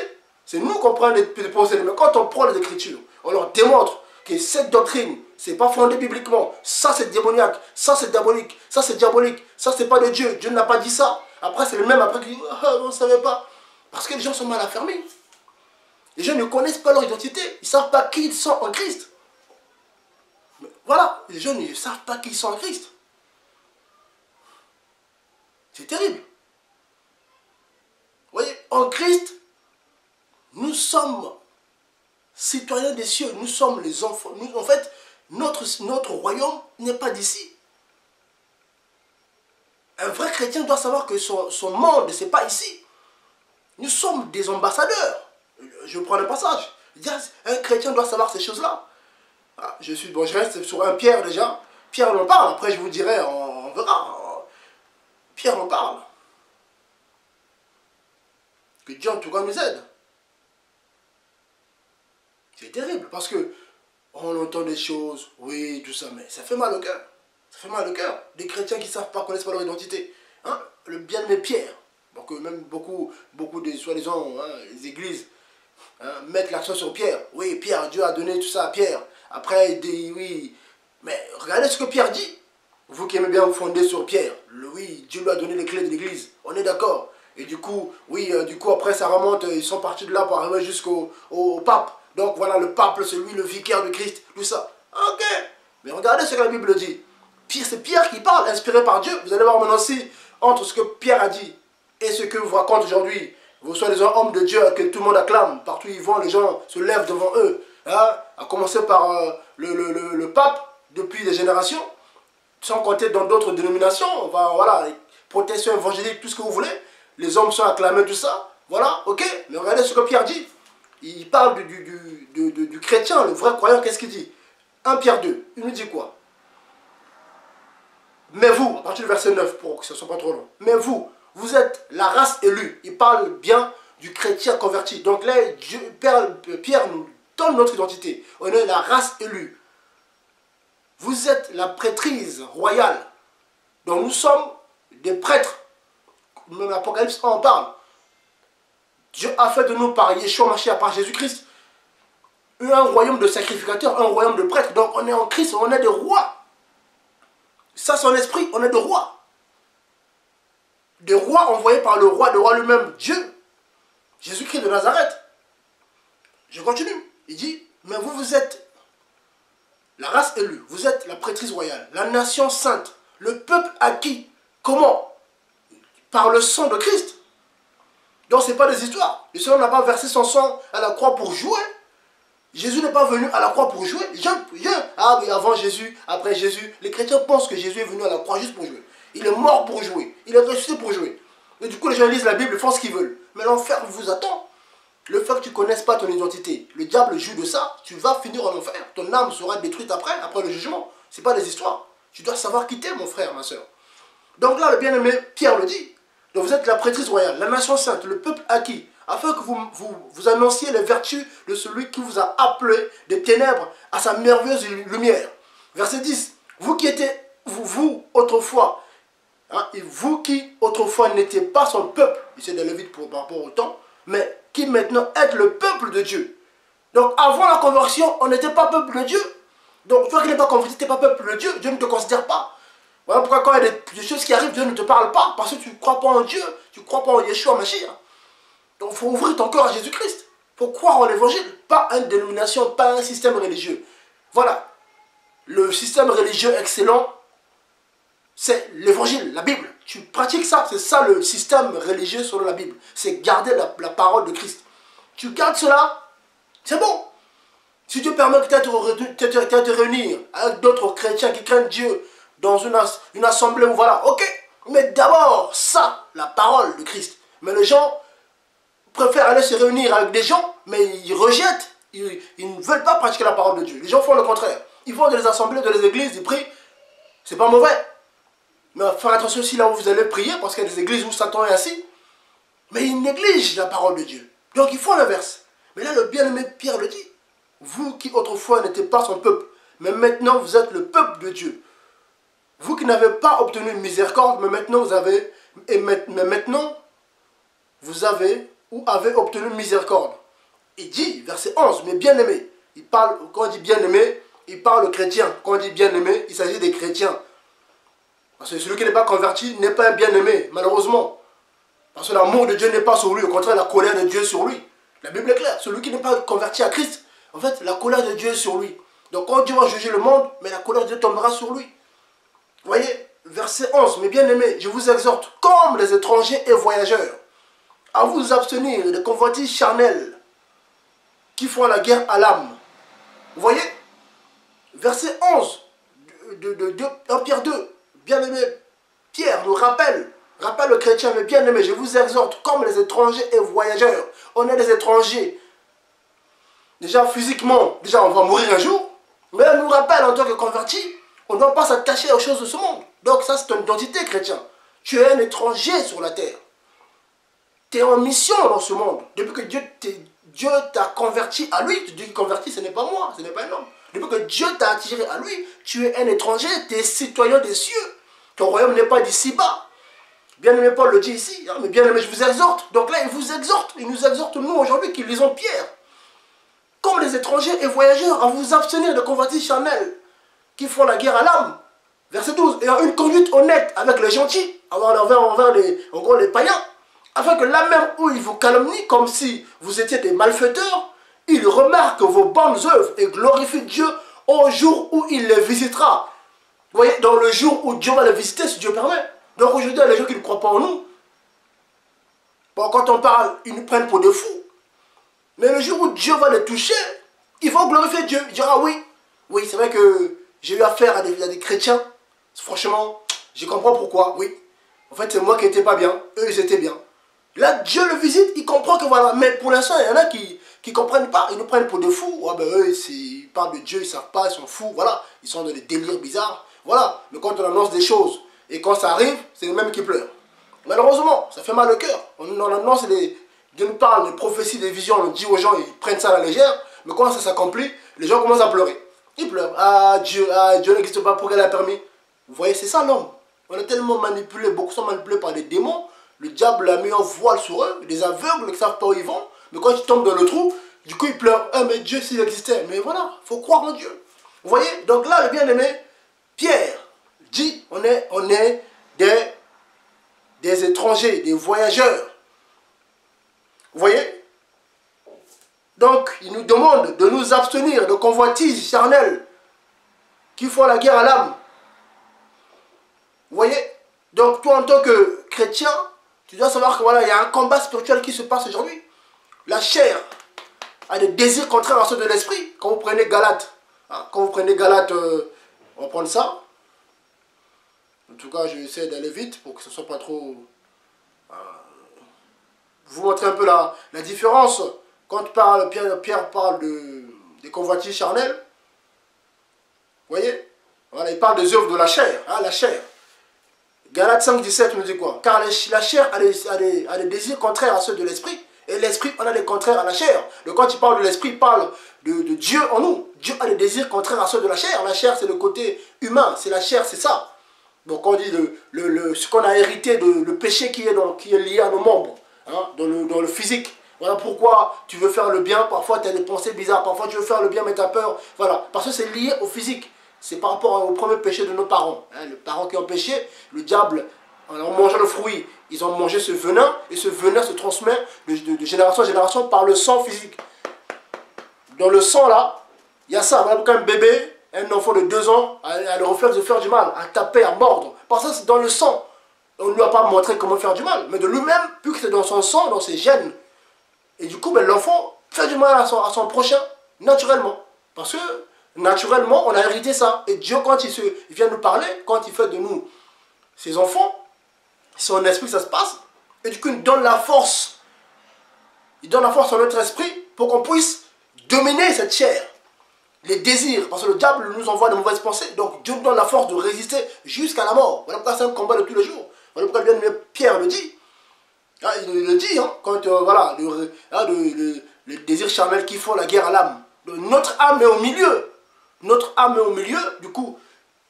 C'est nous qu'on prend des possédés. Mais quand on prend les Écritures, on leur démontre que cette doctrine, c'est pas fondé bibliquement. Ça, c'est démoniaque. Ça, c'est diabolique. Ça, c'est diabolique. Ça, c'est pas de Dieu. Dieu n'a pas dit ça. Après, c'est le même après qui dit, ah, on ne savait pas. Parce que les gens sont mal affermis. Les gens ne connaissent pas leur identité. Ils ne savent pas qui ils sont en Christ. Mais voilà, les gens ne savent pas qui ils sont en Christ. C'est terrible. Vous voyez, en Christ, nous sommes citoyens des cieux. Nous sommes les enfants. En fait, notre royaume n'est pas d'ici. Un vrai chrétien doit savoir que son monde, ce n'est pas ici. Nous sommes des ambassadeurs. Je prends le passage. Il dit, un chrétien doit savoir ces choses-là. Ah, je reste sur un Pierre déjà. Pierre en parle, après je vous dirai, on verra. Pierre en parle. Que Dieu en tout cas nous aide. C'est terrible parce que on entend des choses, oui, tout ça, mais ça fait mal au cœur. Ça fait mal au cœur. Des chrétiens qui ne savent pas, connaissent pas leur identité. Hein? Le bien-aimé Pierre. Donc même beaucoup des soi-disant les églises mettent l'accent sur Pierre. Oui, Pierre, Dieu a donné tout ça à Pierre. Après, il dit oui. Mais regardez ce que Pierre dit. Vous qui aimez bien vous fonder sur Pierre. Oui, Dieu lui a donné les clés de l'église. On est d'accord. Et du coup, oui, après ça remonte, ils sont partis de là pour arriver jusqu'au pape. Donc voilà, le pape, c'est lui le vicaire de Christ, tout ça. Ok. Mais regardez ce que la Bible dit. C'est Pierre qui parle, inspiré par Dieu. Vous allez voir maintenant si, entre ce que Pierre a dit et ce que vous raconte aujourd'hui, vous soyez des hommes de Dieu que tout le monde acclame. Partout où ils vont, les gens se lèvent devant eux. Hein, à commencer par le pape, depuis des générations, sans compter dans d'autres dénominations. Voilà, les protestants évangéliques, tout ce que vous voulez. Les hommes sont acclamés, tout ça. Voilà, ok. Mais regardez ce que Pierre dit. Il parle du chrétien, le vrai croyant, qu'est-ce qu'il dit? 1 Pierre 2, il nous dit quoi? Mais vous, à partir du verset 9, pour que ce ne soit pas trop long. Mais vous, vous êtes la race élue. Il parle bien du chrétien converti. Donc là, Pierre nous donne notre identité. On est la race élue. Vous êtes la prêtrise royale. Donc nous sommes des prêtres. Même l'Apocalypse en parle. Dieu a fait de nous par Yeshua Mashiach, par Jésus-Christ, un royaume de sacrificateurs, un royaume de prêtres. Donc on est en Christ, on est des rois. Ça, son esprit, on est des rois. Des rois envoyés par le roi lui-même, Dieu. Jésus-Christ de Nazareth. Je continue. Il dit, mais vous, vous êtes la race élue, vous êtes la prêtrise royale, la nation sainte, le peuple acquis. Comment? Par le sang de Christ. Donc ce n'est pas des histoires. Le Seigneur n'a pas versé son sang à la croix pour jouer. Jésus n'est pas venu à la croix pour jouer. Ah oui, avant Jésus, après Jésus. Les chrétiens pensent que Jésus est venu à la croix juste pour jouer. Il est mort pour jouer. Il est ressuscité pour jouer. Et du coup, les gens lisent la Bible, ils font ce qu'ils veulent. Mais l'enfer vous attend. Le fait que tu ne connaisses pas ton identité, le diable joue de ça, tu vas finir en enfer. Ton âme sera détruite après le jugement. Ce n'est pas des histoires. Tu dois savoir quitter, mon frère, ma soeur. Donc là, le bien-aimé Pierre le dit. Donc vous êtes la prêtrise royale, la nation sainte, le peuple acquis, afin que vous annonciez les vertus de celui qui vous a appelé des ténèbres à sa merveilleuse lumière. Verset 10. Vous qui étiez, vous autrefois, vous qui autrefois n'étiez pas son peuple, c'est des Lévites par rapport au temps, mais qui maintenant êtes le peuple de Dieu. Donc avant la conversion, on n'était pas peuple de Dieu. Donc toi qui n'es pas converti, tu n'es pas peuple de Dieu, Dieu ne te considère pas. Voilà pourquoi quand il y a des choses qui arrivent, Dieu ne te parle pas, parce que tu ne crois pas en Dieu, tu ne crois pas en Yeshua Mashiach. Donc il faut ouvrir ton cœur à Jésus-Christ. Il faut croire en l'évangile, pas une dénomination, pas un système religieux. Voilà. Le système religieux excellent, c'est l'évangile, la Bible. Tu pratiques ça, c'est ça le système religieux selon la Bible. C'est garder la parole de Christ. Tu gardes cela, c'est bon. Si Dieu permet que tu aies te réunir avec d'autres chrétiens qui craignent Dieu, dans une assemblée où voilà, ok, mais d'abord ça, la parole de Christ. Mais les gens préfèrent aller se réunir avec des gens, mais ils rejettent, ils ne veulent pas pratiquer la parole de Dieu. Les gens font le contraire. Ils vont dans les assemblées, dans les églises, ils prient, c'est pas mauvais. Mais faire attention aussi là où vous allez prier, parce qu'il y a des églises où Satan est assis, mais ils négligent la parole de Dieu. Donc ils font l'inverse. Mais là, le bien-aimé Pierre le dit, vous qui autrefois n'étiez pas son peuple, mais maintenant vous êtes le peuple de Dieu. Vous qui n'avez pas obtenu une miséricorde, mais maintenant vous avez, ou avez obtenu une miséricorde. Il dit, verset 11, mais bien-aimé, il parle, quand on dit bien-aimé, il parle aux chrétiens. Quand on dit bien-aimé, il s'agit des chrétiens. Parce que celui qui n'est pas converti n'est pas un bien-aimé, malheureusement. Parce que l'amour de Dieu n'est pas sur lui, au contraire, la colère de Dieu est sur lui. La Bible est claire, celui qui n'est pas converti à Christ, en fait, la colère de Dieu est sur lui. Donc quand Dieu va juger le monde, mais la colère de Dieu tombera sur lui. Vous voyez, verset 11, mes bien-aimés, je vous exhorte, comme les étrangers et voyageurs, à vous abstenir des convoitises charnelles qui font la guerre à l'âme. Vous voyez, verset 11 de 1 Pierre 2, bien-aimé, Pierre nous rappelle le chrétien, mais bien-aimé, je vous exhorte, comme les étrangers et voyageurs. On est des étrangers. déjà physiquement, déjà on va mourir un jour, mais elle nous rappelle en tant que convertis, on ne doit pas s'attacher aux choses de ce monde. Donc ça c'est ton identité chrétien. Tu es un étranger sur la terre. Tu es en mission dans ce monde. Depuis que Dieu t'a converti à lui, Dieu qui convertit, ce n'est pas moi, ce n'est pas un homme. Depuis que Dieu t'a attiré à lui, tu es un étranger, tu es citoyen des cieux. Ton royaume n'est pas d'ici-bas. Bien-aimé Paul le dit ici, hein, mais bien-aimé, je vous exhorte. Donc là, il vous exhorte, il nous exhorte, nous, aujourd'hui, qui lisons Pierre, comme les étrangers et voyageurs, à vous abstenir de convoitises charnelles qui font la guerre à l'âme. Verset 12. Et une conduite honnête avec les gentils, envers les païens, afin que là même où ils vous calomnient, comme si vous étiez des malfaiteurs, ils remarquent vos bonnes œuvres et glorifient Dieu au jour où il les visitera. Vous voyez, dans le jour où Dieu va les visiter, si Dieu permet. Donc aujourd'hui, il y a les gens qui ne croient pas en nous. Bon, quand on parle, ils nous prennent pour des fous. Mais le jour où Dieu va les toucher, ils vont glorifier Dieu. Ils diront, ah oui, oui, c'est vrai que j'ai eu affaire à des chrétiens. Franchement, je comprends pourquoi, oui. En fait, c'est moi qui n'étais pas bien, eux, ils étaient bien. Là, Dieu le visite, il comprend que voilà. Mais pour l'instant, il y en a qui ne comprennent pas. Ils nous prennent pour des fous. Ah ben eux, ils parlent de Dieu, ils ne savent pas, ils sont fous. Voilà, ils sont dans des délires bizarres. Voilà, mais quand on annonce des choses, et quand ça arrive, c'est les mêmes qui pleurent. Malheureusement, ça fait mal au cœur. On annonce Dieu nous parle des prophéties, des visions, on dit aux gens, ils prennent ça à la légère, mais quand ça s'accomplit, les gens commencent à pleurer. Ils pleurent. Ah, Dieu n'existe pas, pourquoi il a permis? Vous voyez, c'est ça l'homme. On est tellement manipulé, beaucoup sont manipulés par des démons. Le diable a mis un voile sur eux, des aveugles qui ne savent pas où ils vont. Mais quand ils tombent dans le trou, du coup ils pleurent. Ah, mais Dieu s'il existait. Mais voilà, il faut croire en Dieu. Vous voyez, donc là, le bien-aimé, Pierre dit, on est des étrangers, des voyageurs. Vous voyez? Donc, il nous demande de nous abstenir de convoitises charnelles qui font la guerre à l'âme. Vous voyez? Donc, toi, en tant que chrétien, tu dois savoir que voilà, il y a un combat spirituel qui se passe aujourd'hui. La chair a des désirs contraires à ceux de l'esprit. Quand vous prenez Galates, hein, on va prendre ça. En tout cas, je vais essayer d'aller vite pour que ce ne soit pas trop... vous montrer un peu la différence. Quand Pierre parle des convoitises charnelles, vous voyez, voilà, il parle des œuvres de la chair, hein, la chair. Galates 5, 17 nous dit quoi? Car la chair a des désirs contraires à ceux de l'esprit, et l'esprit en a des contraires à la chair. Donc quand il parle de l'esprit, il parle de Dieu en nous. Dieu a des désirs contraires à ceux de la chair. La chair, c'est le côté humain, c'est la chair, c'est ça. Donc on dit ce qu'on a hérité, le péché qui est lié à nos membres, hein, dans le physique. Voilà pourquoi tu veux faire le bien, parfois tu as des pensées bizarres, parfois tu veux faire le bien mais tu as peur. Voilà, parce que c'est lié au physique. C'est par rapport au premier péché de nos parents. Hein, les parents qui ont péché, le diable, en mangeant le fruit, ils ont mangé ce venin, et ce venin se transmet de génération en génération par le sang physique. Dans le sang là, il y a ça. Voilà pourquoi un bébé, un enfant de 2 ans, a le réflexe de faire du mal, à taper, à mordre. Parce que c'est dans le sang. On ne lui a pas montré comment faire du mal. Mais de lui-même, vu que c'est dans son sang, dans ses gènes. Et du coup, ben, l'enfant fait du mal à son prochain, naturellement. Parce que, naturellement, on a hérité ça. Et Dieu, quand il vient nous parler, quand il fait de nous ses enfants, son esprit, ça se passe. Et du coup, il donne la force. Il donne la force à notre esprit pour qu'on puisse dominer cette chair. Les désirs, parce que le diable nous envoie de mauvaises pensées, donc Dieu nous donne la force de résister jusqu'à la mort. Voilà pourquoi c'est un combat de tous les jours. Voilà pourquoi bien Pierre le dit. Ah, il le dit, hein, quand voilà, le désir charnel qui font la guerre à l'âme. Notre âme est au milieu. Notre âme est au milieu, du coup,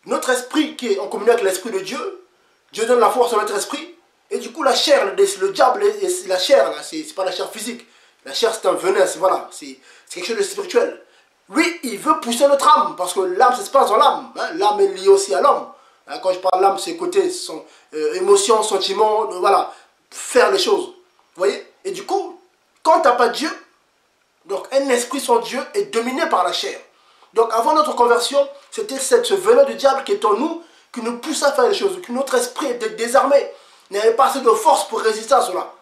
notre esprit qui est en communion avec l'esprit de Dieu, Dieu donne la force à notre esprit, et du coup la chair, le diable, la chair, c'est pas la chair physique. La chair c'est un venin, c'est quelque chose de spirituel. Lui, il veut pousser notre âme, parce que l'âme, ça se passe dans l'âme. Hein. L'âme est liée aussi à l'homme. Hein, quand je parle l'âme, c'est côté émotion, sentiment, voilà, faire les choses. Vous voyez? Et du coup, quand tu n'as pas Dieu, donc un esprit sans Dieu est dominé par la chair. Donc avant notre conversion, c'était ce venin du diable qui est en nous, qui nous pousse à faire les choses, que notre esprit était désarmé, n'avait pas assez de force pour résister à cela.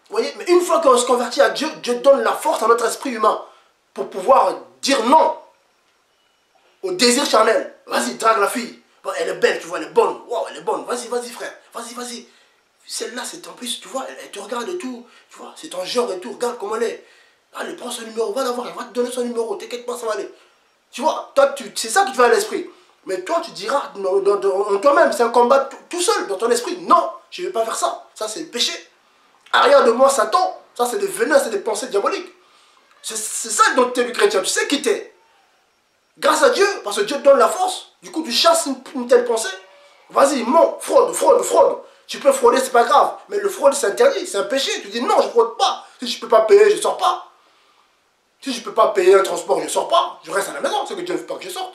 Vous voyez? Mais une fois qu'on se convertit à Dieu, Dieu donne la force à notre esprit humain pour pouvoir dire non au désir charnel. Vas-y, drague la fille. Bon, elle est belle, tu vois, elle est bonne. Wow, elle est bonne. Vas-y, vas-y, frère. Vas-y, vas-y. Celle-là, c'est en plus, tu vois, elle te regarde et tout. Tu vois, c'est ton genre et tout. Regarde comment elle est. Allez, prends son numéro, va l'avoir, elle va te donner son numéro, t'inquiète pas, ça va aller. Tu vois, toi, c'est ça qui te va à l'esprit. Mais toi, tu diras en toi-même, c'est un combat tout seul, dans ton esprit. Non, je ne vais pas faire ça. Ça, c'est le péché. Arrière de moi, Satan. Ça, c'est des venins, c'est des pensées diaboliques. C'est ça dont tu es le chrétien. Tu sais qui t'es. Grâce à Dieu, parce que Dieu te donne la force. Du coup, tu chasses une telle pensée. Vas-y, mens, fraude, fraude, fraude. Tu peux frauder, c'est pas grave. Mais le fraude, c'est interdit, c'est un péché. Tu dis non, je fraude pas. Si je ne peux pas payer, je ne sors pas. Si je ne peux pas payer un transport, je ne sors pas. Je reste à la maison, c'est que Dieu ne veut pas que je sorte.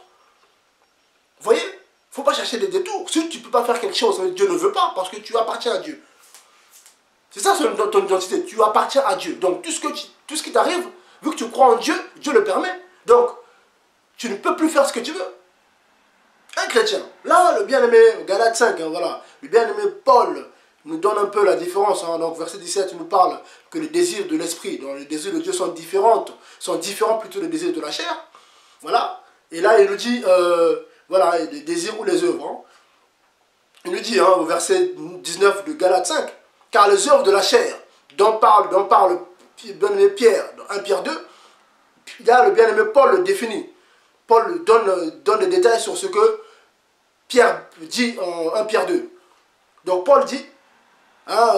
Vous voyez? Il ne faut pas chercher des détours. Si tu ne peux pas faire quelque chose, Dieu ne veut pas, parce que tu appartiens à Dieu. C'est ça ton identité, tu appartiens à Dieu. Donc tout ce qui t'arrive, vu que tu crois en Dieu, Dieu le permet. Donc, tu ne peux plus faire ce que tu veux. Un chrétien, là, le bien-aimé, Galates 5, hein, voilà, le bien-aimé Paul nous donne un peu la différence. Hein, donc, verset 17, il nous parle que les désirs de l'esprit, donc les désirs de Dieu sont différents plutôt des désirs de la chair. Voilà. Et là, il nous dit, voilà, les désirs ou les œuvres. Hein. Il nous dit, hein, au verset 19 de Galates 5, car les œuvres de la chair, dont parle le bien-aimé Pierre, dans 1 Pierre 2, là, le bien-aimé Paul le définit. Paul donne des détails sur ce que Pierre dit en 1 Pierre 2. Donc Paul dit, hein,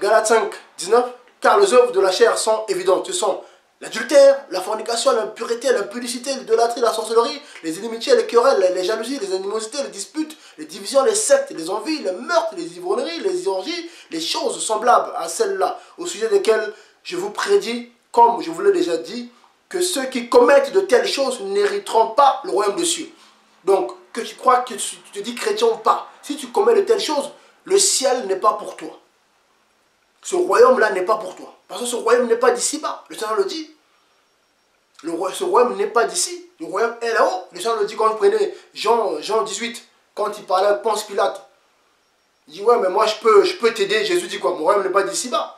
Galates 5, 19, car les œuvres de la chair sont évidentes. Ce sont l'adultère, la fornication, l'impureté, l'impudicité, l'idolâtrie, la sorcellerie, les inimitiés, les querelles, les jalousies, les animosités, les disputes, les divisions, les sectes, les envies, les meurtres, les ivrogneries, les orgies, les choses semblables à celles-là, au sujet desquelles je vous prédis, comme je vous l'ai déjà dit, que ceux qui commettent de telles choses n'hériteront pas le royaume des cieux. Donc, que tu crois que tu te dis chrétien ou pas, si tu commets de telles choses, le ciel n'est pas pour toi. Ce royaume-là n'est pas pour toi. Parce que ce royaume n'est pas d'ici-bas. Le Seigneur le dit. Ce royaume n'est pas d'ici. Le royaume est là-haut. Le Seigneur le dit quand vous prenez Jean 18, quand il parlait à Ponce Pilate. Il dit, ouais, mais moi je peux t'aider. Jésus dit quoi? Mon royaume n'est pas d'ici-bas.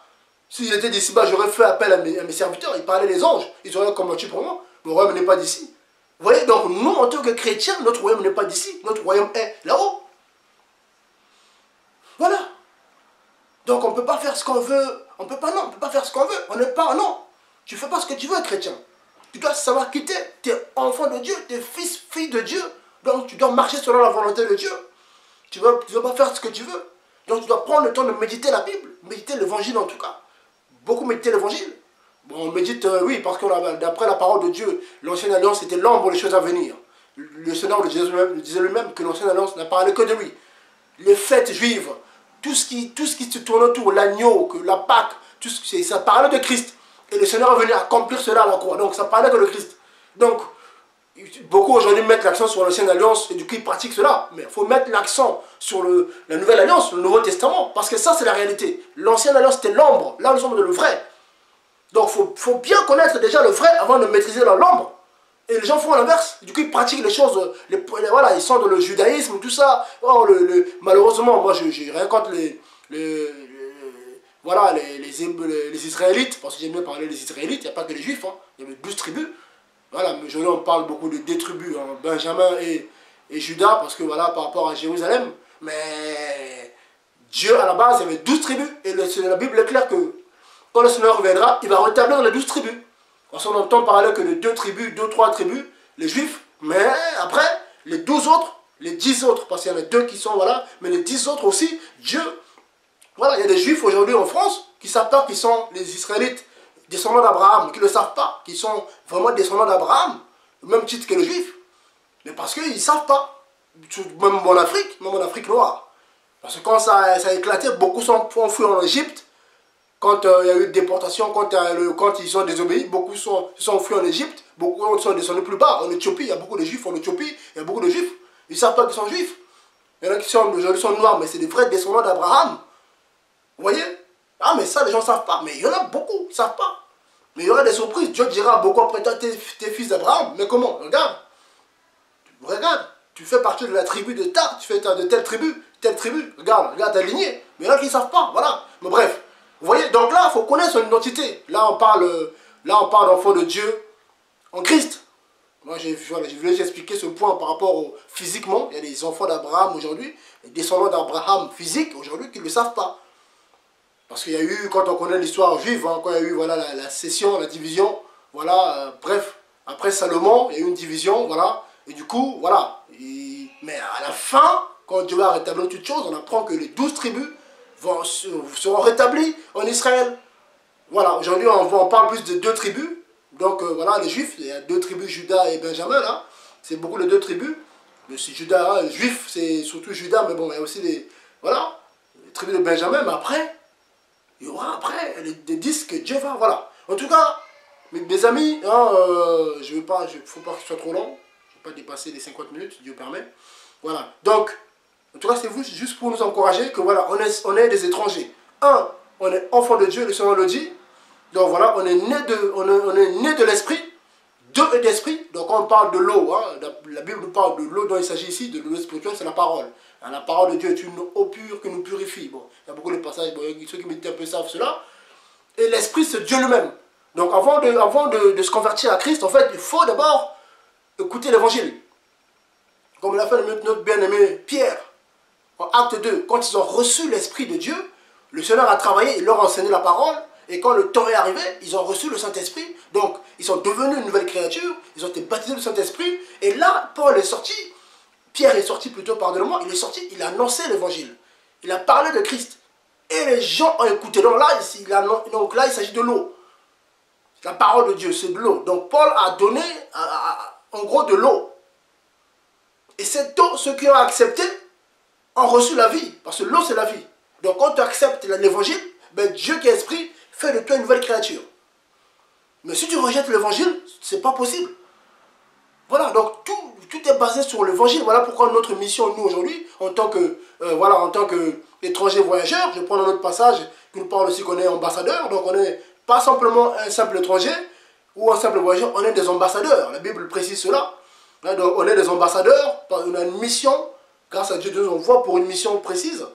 S'il était d'ici-bas, j'aurais fait appel à mes serviteurs. Il parlait des anges. Ils auraient combattu pour moi. Mon royaume n'est pas d'ici. Vous voyez, donc nous, en tant que chrétiens, notre royaume n'est pas d'ici. Notre royaume est là-haut. Voilà. Donc on ne peut pas faire ce qu'on veut. On peut pas faire ce qu'on veut. On n'est pas, non. Tu ne fais pas ce que tu veux, chrétien. Tu dois savoir quitter. Tu es enfant de Dieu, tu es fils, fille de Dieu. Donc tu dois marcher selon la volonté de Dieu. Tu ne veux pas faire ce que tu veux. Donc tu dois prendre le temps de méditer la Bible. Méditer l'évangile en tout cas. Beaucoup méditer l'évangile. Bon, on médite, oui, parce que d'après la parole de Dieu, l'ancienne alliance était l'ombre des choses à venir. Le Seigneur le disait lui-même que l'ancienne alliance n'a parlé que de lui. Les fêtes juives, tout ce qui se tourne autour, l'agneau, la Pâque, ça parlait de Christ. Et le Seigneur est venu accomplir cela à la croix. Donc ça parlait que de Christ. Donc, beaucoup aujourd'hui mettent l'accent sur l'ancienne alliance et du coup ils pratiquent cela. Mais il faut mettre l'accent sur la nouvelle alliance, le Nouveau Testament. Parce que ça c'est la réalité. L'ancienne alliance c'était l'ombre. Là nous sommes dans le vrai. Donc il faut bien connaître déjà le vrai avant de maîtriser l'ombre. Et les gens font l'inverse. Du coup ils pratiquent les choses. Voilà, ils sont dans le judaïsme, tout ça. Oh, malheureusement, moi je rien contre voilà, les Israélites. Parce que j'aime bien parler des Israélites. Il n'y a pas que les Juifs. Hein. Il y avait 12 tribus. Voilà, mais aujourd'hui on parle beaucoup de deux tribus, hein, Benjamin et Judas, parce que voilà, par rapport à Jérusalem. Mais Dieu, à la base, il y avait 12 tribus, et la Bible est claire que quand le Seigneur reviendra, il va rétablir les 12 tribus. Parce qu'on entend parler que de 2 tribus, 2-3 tribus, les Juifs, mais après, les 12 autres, les 10 autres, parce qu'il y en a 2 qui sont, voilà, mais les 10 autres aussi, Dieu, voilà, il y a des Juifs aujourd'hui en France qui savent pas qu'ils sont les Israélites, descendants d'Abraham, qui ne le savent pas, qui sont vraiment descendants d'Abraham, au même titre que les Juifs. Mais parce qu'ils ne savent pas. Même en Afrique noire. Parce que quand ça a éclaté, beaucoup sont fuis en Égypte. Quand il y a eu une déportation, quand ils sont désobéis, beaucoup sont fuis en Égypte. Beaucoup sont descendus plus bas. En Éthiopie, il y a beaucoup de Juifs. En Éthiopie, il y a beaucoup de Juifs. Ils ne savent pas qu'ils sont Juifs. Il y en a qui aujourd'hui sont noirs, mais c'est des vrais descendants d'Abraham. Vous voyez? Ah, mais ça, les gens ne savent pas. Mais il y en a beaucoup, ils ne savent pas. Mais il y aura des surprises. Dieu dira beaucoup après toi, t'es fils d'Abraham. Mais comment? Regarde. Regarde. Tu fais partie de la tribu de ta. Tu fais de telle tribu. Regarde ta lignée. Mais il y en a qui ne savent pas. Voilà. Mais bref. Vous voyez? Donc là, il faut connaître son identité. Là, on parle d'enfant de Dieu en Christ. Moi, je voulais expliquer ce point par rapport au physiquement. Il y a des enfants d'Abraham aujourd'hui. Des descendants d'Abraham physiques aujourd'hui qui ne le savent pas. Parce qu'il y a eu, quand on connaît l'histoire juive, hein, quand il y a eu voilà, la scission, la division, voilà, bref, après Salomon, il y a eu une division, voilà, et du coup, voilà. Mais à la fin, quand Dieu va rétablir toutes choses, on apprend que les 12 tribus seront rétablies en Israël. Voilà, aujourd'hui on parle plus de 2 tribus, donc voilà, les Juifs, il y a 2 tribus, Juda et Benjamin, là, c'est beaucoup les 2 tribus. Mais c'est Juda, hein, Juif, c'est surtout Juda, mais bon, il y a aussi voilà, les tribus de Benjamin, mais après, il y aura après des 10 que Dieu va, voilà. En tout cas, mes amis, hein, je veux pas, faut pas que ce soit trop long, je ne veux pas dépasser les 50 minutes, si Dieu permet. Voilà, donc, en tout cas, c'est juste pour nous encourager que voilà, on est des étrangers. On est enfant de Dieu, le Seigneur le dit. Donc voilà, on est né de l'esprit, de d'esprit. Donc quand on parle de l'eau, hein, la Bible nous parle de l'eau dont il s'agit ici, de l'eau spirituelle, c'est la parole. Hein, la parole de Dieu est une eau pure qui nous purifie. Bon, il y a beaucoup de passages, bon, ceux qui méditent un peu savent cela. Et l'esprit, c'est Dieu lui-même. Donc avant de se convertir à Christ, en fait, il faut d'abord écouter l'évangile. Comme l'a fait notre bien-aimé Pierre, en acte 2, quand ils ont reçu l'esprit de Dieu, le Seigneur a travaillé, il leur a enseigné la parole. Et quand le temps est arrivé, ils ont reçu le Saint-Esprit. Donc, ils sont devenus une nouvelle créature. Ils ont été baptisés du Saint-Esprit. Et là, Paul est sorti. Pierre est sorti plutôt, pardonnez-moi. Il est sorti, il a annoncé l'évangile. Il a parlé de Christ. Et les gens ont écouté. Donc là, il s'agit de l'eau. La parole de Dieu, c'est de l'eau. Donc, Paul a donné, en gros, de l'eau. Et cette eau, ceux qui ont accepté, ont reçu la vie. Parce que l'eau, c'est la vie. Donc, quand tu acceptes l'évangile, ben, Dieu qui est esprit, fait de toi une nouvelle créature. Mais si tu rejettes l'évangile, c'est pas possible. Voilà, donc tout est basé sur l'évangile. Voilà pourquoi notre mission, nous, aujourd'hui, en tant que étranger voyageur, je prends un autre passage qui nous parle aussi qu'on est ambassadeur. Donc on n'est pas simplement un simple étranger ou un simple voyageur, on est des ambassadeurs. La Bible précise cela. Donc on est des ambassadeurs, on a une mission. Grâce à Dieu, Dieu nous envoie pour une mission précise.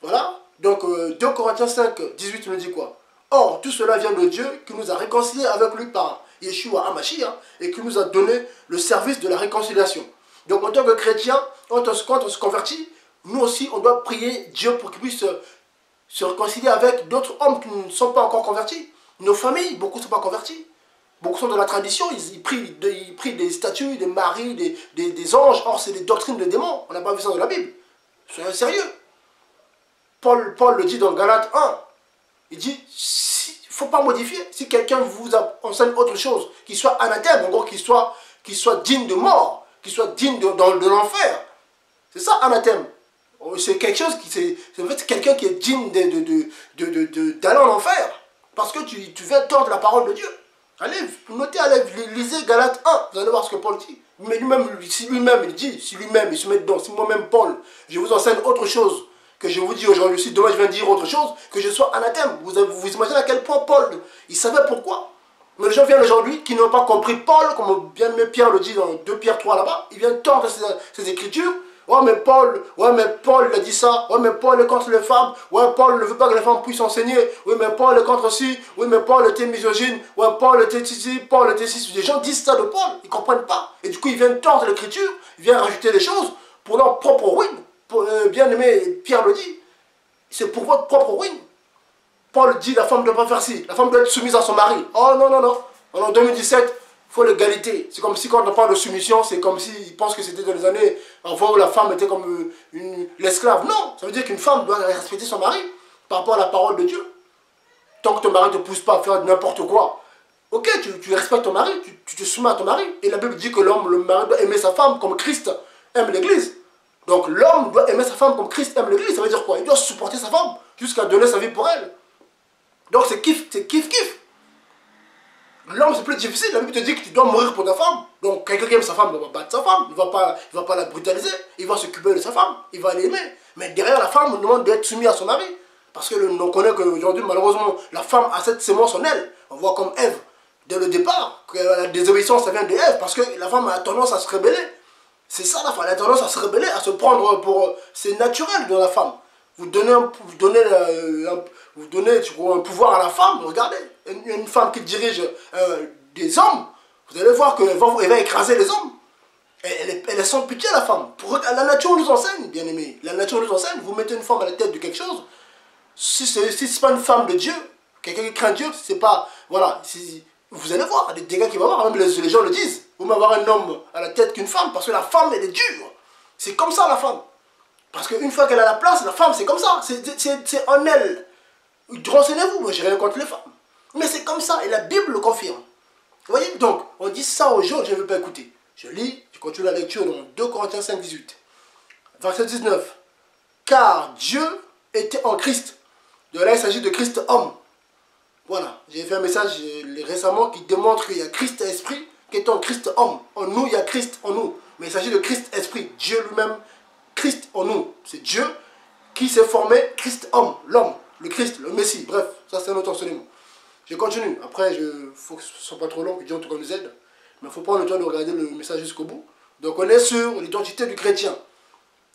Voilà. Donc 2 Corinthiens 5, 18 nous dit quoi? Or, tout cela vient de Dieu qui nous a réconciliés avec lui par Yeshua HaMashiach et qui nous a donné le service de la réconciliation. Donc, en tant que chrétien, quand on se convertit, nous aussi, on doit prier Dieu pour qu'il puisse se réconcilier avec d'autres hommes qui ne sont pas encore convertis. Nos familles, beaucoup ne sont pas convertis. Beaucoup sont de la tradition, ils prient des statues, des maris, des anges. Or, c'est des doctrines de démons. On n'a pas vu ça dans la Bible. Soyez sérieux. Paul le dit dans Galates 1. Il dit, il ne faut pas modifier. Si quelqu'un vous enseigne autre chose, qu'il soit anathème, en gros, qu'il soit digne de mort, qu'il soit digne de l'enfer. C'est ça, anathème. C'est quelque chose en fait, quelqu'un qui est digne d'aller en enfer. Parce que tu viens tordre la parole de Dieu. Allez, notez, allez, lisez Galates 1, vous allez voir ce que Paul dit. Mais lui-même, si lui-même il dit, si lui-même il se met dedans, si moi-même Paul, je vous enseigne autre chose, que je vous dis aujourd'hui, si demain je viens dire autre chose, que je sois anathème. Vous imaginez à quel point Paul, il savait pourquoi. Mais les gens viennent aujourd'hui qui n'ont pas compris Paul, comme bien Pierre le dit dans 2 Pierre 3 là-bas, il vient tordre ses écritures. Ouais mais Paul il a dit ça, ouais mais Paul est contre les femmes, ouais Paul ne veut pas que les femmes puissent enseigner, oui mais Paul est contre ci, oui mais Paul était misogyne, ouais Paul était ci, Paul était ci. Les gens disent ça de Paul, ils ne comprennent pas. Et du coup ils viennent tordre l'écriture, ils viennent rajouter des choses pour leur propre ruine. Bien aimé, Pierre le dit, c'est pour votre propre ruine. Paul dit la femme ne doit pas faire ci, la femme doit être soumise à son mari. Oh non, non, non. En 2017, il faut l'égalité. C'est comme si quand on parle de soumission, c'est comme s'ils pensent que c'était dans les années avant où la femme était comme l'esclave. Non, ça veut dire qu'une femme doit respecter son mari par rapport à la parole de Dieu. Tant que ton mari ne te pousse pas à faire n'importe quoi, ok, tu respectes ton mari, tu te soumets à ton mari. Et la Bible dit que le mari doit aimer sa femme comme Christ aime l'Église. Donc l'homme doit aimer sa femme comme Christ aime l'Église. Ça veut dire quoi? Il doit supporter sa femme jusqu'à donner sa vie pour elle. Donc c'est kiff, kiff. L'homme c'est plus difficile. La Bible te dit que tu dois mourir pour ta femme. Donc quelqu'un qui aime sa femme ne va pas battre sa femme. Il ne va pas la brutaliser. Il va s'occuper de sa femme. Il va l'aimer. Mais derrière la femme, on demande d'être soumis à son mari. Parce que on connaît qu'aujourd'hui, malheureusement, la femme a cette sémence en elle. On voit comme Ève, dès le départ, que la désobéissance, ça vient de Ève. Parce que la femme a tendance à se rebeller. C'est ça la femme, elle a tendance à se rebeller, à se prendre pour... C'est naturel dans la femme. Vous donnez un pouvoir à la femme, regardez. Une femme qui dirige des hommes, vous allez voir qu'elle va écraser les hommes. Elle est sans pitié la femme. La nature nous enseigne, bien aimé. La nature nous enseigne, vous mettez une femme à la tête de quelque chose, Si ce n'est pas une femme de Dieu, quelqu'un qui craint Dieu, c'est pas... Voilà, vous allez voir, les dégâts qu'il va y avoir, même les gens le disent. Vous m'avoir un homme à la tête qu'une femme, parce que la femme, elle est dure. C'est comme ça, la femme. Parce qu'une fois qu'elle a la place, la femme, c'est comme ça. C'est en elle. Renseignez-vous, moi, j'ai rien contre les femmes. Mais c'est comme ça, et la Bible le confirme. Vous voyez, donc, on dit ça aux gens, je ne veux pas écouter. Je lis, je continue la lecture dans 2 Corinthiens 5, 18. Verset 19. Car Dieu était en Christ. De là, il s'agit de Christ homme. Voilà, j'ai fait un message récemment qui démontre qu'il y a Christ esprit qui est en Christ homme. En nous, il y a Christ en nous. Mais il s'agit de Christ esprit. Dieu lui-même, Christ en nous. C'est Dieu qui s'est formé Christ homme, l'homme, le Christ, le Messie. Bref, ça c'est un autre enseignement. Je continue. Après, il faut que ce ne soit pas trop long, que Dieu en tout cas nous aide. Mais il faut prendre le temps de regarder le message jusqu'au bout. Donc on est sur l'identité du chrétien.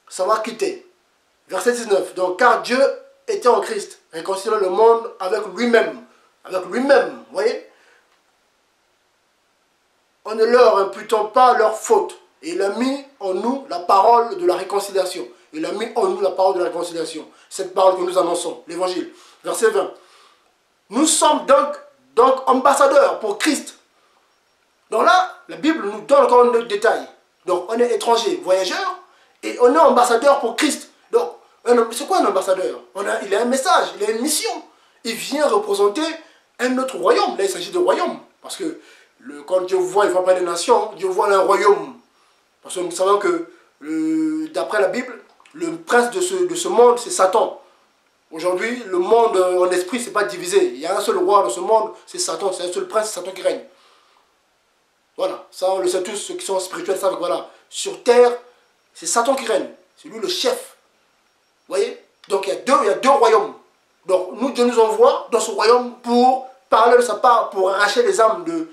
Savoir quitter. Verset 19. Donc car Dieu était en Christ, réconciliant le monde avec lui-même. Avec lui-même, vous voyez. En ne leur imputant pas leur faute. Et il a mis en nous la parole de la réconciliation. Il a mis en nous la parole de la réconciliation. Cette parole que nous annonçons, l'évangile. Verset 20. Nous sommes donc ambassadeurs pour Christ. Donc là, la Bible nous donne encore un autre détail. Donc on est étranger, voyageur, et on est ambassadeur pour Christ. Donc, c'est quoi un ambassadeur? Il a un message, il a une mission. Il vient représenter un autre royaume. Là, il s'agit de royaume. Parce que quand Dieu voit, il ne voit pas les nations, Dieu voit un royaume. Parce que nous savons que, d'après la Bible, le prince de ce monde, c'est Satan. Aujourd'hui, le monde en esprit, ce n'est pas divisé. Il y a un seul roi dans ce monde, c'est Satan. C'est un seul prince, c'est Satan qui règne. Voilà, ça on le sait tous, ceux qui sont spirituels savent que voilà, sur terre, c'est Satan qui règne. C'est lui le chef. Vous voyez? Donc il y a deux royaumes. Donc nous, Dieu nous envoie dans ce royaume pour parler de sa part, pour arracher les âmes de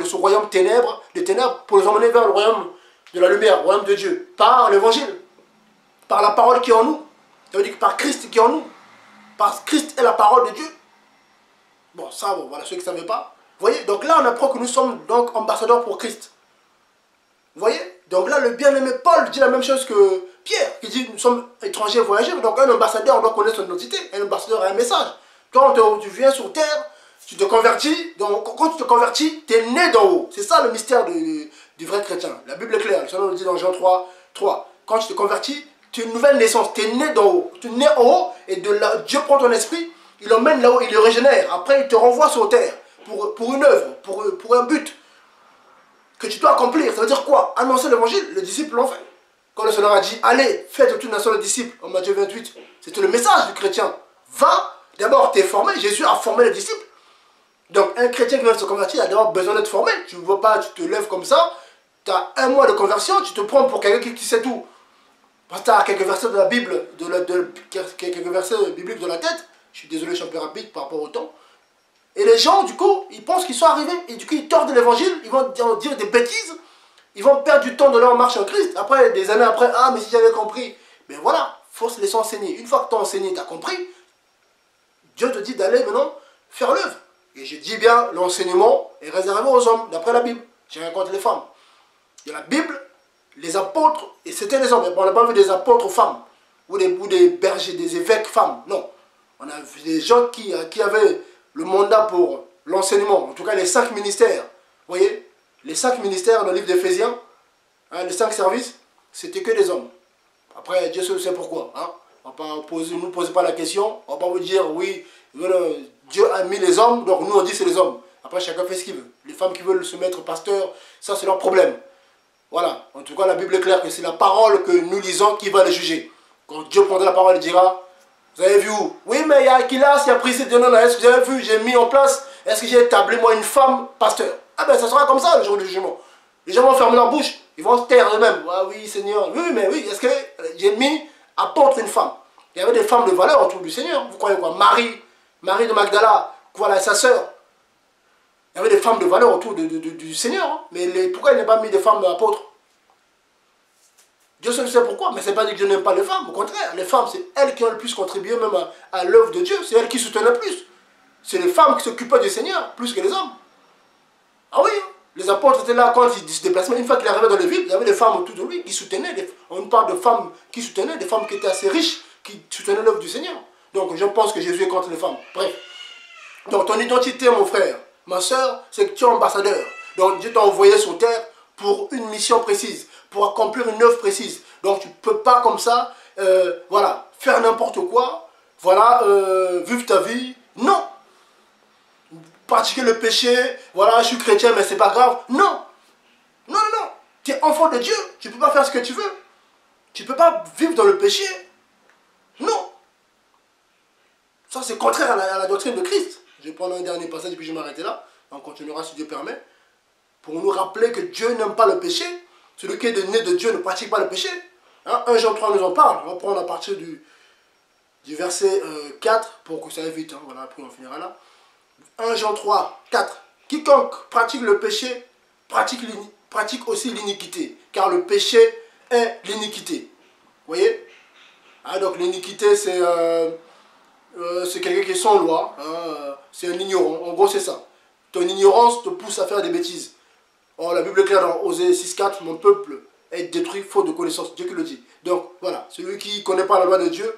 ce royaume des ténèbres, pour les emmener vers le royaume de la lumière, le royaume de Dieu, par l'évangile, par la parole qui est en nous. Ça veut dire que par Christ qui est en nous. Parce que Christ est la parole de Dieu. Bon, ça, bon, voilà, ceux qui ne savaient pas. Vous voyez, donc là, on apprend que nous sommes donc ambassadeurs pour Christ. Vous voyez? Donc là, le bien-aimé Paul dit la même chose que Pierre, qui dit nous sommes étrangers voyageurs. Donc un ambassadeur, on doit connaître son identité. Un ambassadeur a un message. Quand tu viens sur terre, tu te convertis. Donc quand tu te convertis, tu es né d'en haut. C'est ça le mystère du vrai chrétien. La Bible est claire. Le Seigneur nous dit dans Jean 3. Quand tu te convertis, tu es une nouvelle naissance. Tu es né d'en haut. Tu es né en haut et de là, Dieu prend ton esprit, il l'emmène là-haut, il le régénère. Après, il te renvoie sur terre pour une œuvre, pour un but que tu dois accomplir. Ça veut dire quoi? Annoncer l'évangile. Les disciples l'ont fait. Quand le Seigneur a dit, allez, faites de toute nation les disciples, en Matthieu 28, c'était le message du chrétien. Va, d'abord, tu es formé. Jésus a formé les disciples. Donc, un chrétien qui vient de se convertir, il a d'abord besoin d'être formé. Tu ne vois pas, tu te lèves comme ça, tu as un mois de conversion, tu te prends pour quelqu'un qui sait tout. Parce que tu as quelques versets de la Bible, quelques versets bibliques de la tête. Je suis désolé, je suis un peu rapide par rapport au temps. Et les gens, du coup, ils pensent qu'ils sont arrivés. Et du coup, ils tordent l'évangile, ils vont dire des bêtises. Ils vont perdre du temps de leur marche en Christ. Après, des années après, ah, mais si j'avais compris. Mais voilà, il faut se laisser enseigner. Une fois que tu as enseigné, tu as compris, Dieu te dit d'aller maintenant faire l'œuvre. Et je dis bien, l'enseignement est réservé aux hommes, d'après la Bible. J'ai rien contre les femmes. Il y a la Bible, les apôtres, et c'était les hommes. On n'a pas vu des apôtres femmes, ou des bergers, des évêques femmes. Non. On a vu des gens qui avaient le mandat pour l'enseignement. En tout cas, les 5 ministères. Vous voyez? Les 5 ministères dans le livre d'Éphésiens, hein, les 5 services, c'était que des hommes. Après, Dieu sait pourquoi. Hein. On ne nous pose pas la question. On ne va pas vous dire, oui, Dieu a mis les hommes, donc nous on dit c'est les hommes. Après, chacun fait ce qu'il veut. Les femmes qui veulent se mettre pasteur, ça c'est leur problème. Voilà. En tout cas, la Bible est claire que c'est la parole que nous lisons qui va les juger. Quand Dieu prendra la parole, il dira, vous avez vu où? Oui, mais il y a Aquilas, il y a Priscille, non, est-ce que vous avez vu, j'ai mis en place, est-ce que j'ai établi moi une femme pasteur? Ah ben ça sera comme ça le jour du jugement. Les gens vont fermer leur bouche, ils vont se taire eux-mêmes. Ah oui Seigneur, oui mais oui, est-ce que j'ai mis apôtre une femme? Il y avait des femmes de valeur autour du Seigneur. Vous croyez quoi? Marie de Magdala, voilà sa sœur. Il y avait des femmes de valeur autour du Seigneur. Hein. Mais pourquoi il n'a pas mis des femmes apôtres? Dieu seul sait pourquoi, mais ce n'est pas dit que Dieu n'aime pas les femmes. Au contraire, les femmes, c'est elles qui ont le plus contribué même à l'œuvre de Dieu. C'est elles qui soutenaient le plus. C'est les femmes qui s'occupaient du Seigneur, plus que les hommes. Ah oui, hein. Les apôtres étaient là quand ils se déplaçaient. Une fois qu'il arrivait dans les villes, il y avait des femmes autour de lui qui soutenaient. On parle de femmes qui soutenaient, des femmes qui étaient assez riches, qui soutenaient l'œuvre du Seigneur. Donc je pense que Jésus est contre les femmes. Bref. Donc ton identité, mon frère, ma soeur, c'est que tu es ambassadeur. Donc Dieu t'a envoyé sur terre pour une mission précise, pour accomplir une œuvre précise. Donc tu ne peux pas comme ça, voilà, faire n'importe quoi, voilà, vivre ta vie. Non. Pratiquer le péché, voilà, je suis chrétien mais c'est pas grave. Non. Non, non, non. Tu es enfant de Dieu, tu ne peux pas faire ce que tu veux. Tu ne peux pas vivre dans le péché. Non. Ça c'est contraire à la doctrine de Christ. Je vais prendre un dernier passage et puis je vais m'arrêter là. On continuera si Dieu permet. Pour nous rappeler que Dieu n'aime pas le péché. Celui qui est né de Dieu ne pratique pas le péché. Hein? 1 Jean 3 nous en parle. On va prendre à partir du verset 4 pour que ça aille vite. Hein. Voilà, après on finira là. 1 Jean 3, 4. Quiconque pratique le péché pratique aussi l'iniquité. Car le péché est l'iniquité. Vous voyez? Ah, donc l'iniquité c'est quelqu'un qui est sans loi. Hein? C'est un ignorant. En gros c'est ça. Ton ignorance te pousse à faire des bêtises. Or, la Bible est claire dans Osée 6,4, mon peuple est détruit faute de connaissance. Dieu qui le dit. Donc, voilà, celui qui ne connaît pas la loi de Dieu,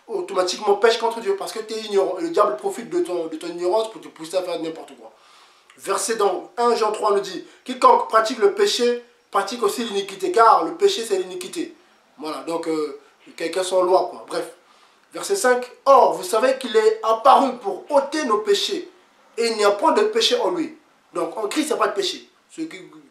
automatiquement pêche contre Dieu parce que tu es ignorant. Et le diable profite de ton ignorance pour te pousser à faire n'importe quoi. Verset dans 1 Jean 3 nous dit, quiconque pratique le péché, pratique aussi l'iniquité, car le péché c'est l'iniquité. Voilà, donc, quelqu'un sans loi, quoi. Bref. Verset 5, or, vous savez qu'il est apparu pour ôter nos péchés, et il n'y a point de péché en lui. Donc en Christ, il n'y a pas de péché. Si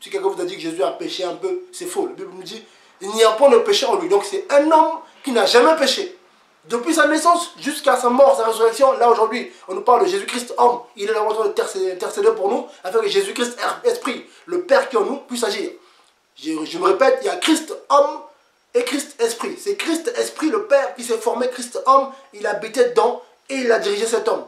quelqu'un vous a dit que Jésus a péché un peu, c'est faux. La Bible nous dit, il n'y a pas de péché en lui. Donc c'est un homme qui n'a jamais péché. Depuis sa naissance jusqu'à sa mort, sa résurrection, là aujourd'hui, on nous parle de Jésus-Christ homme. Il est là en train d'intercéder pour nous, afin que Jésus-Christ esprit, le Père qui en nous, puisse agir. Je me répète, il y a Christ homme et Christ esprit. C'est Christ esprit, le Père qui s'est formé, Christ homme, il habitait dedans et il a dirigé cet homme.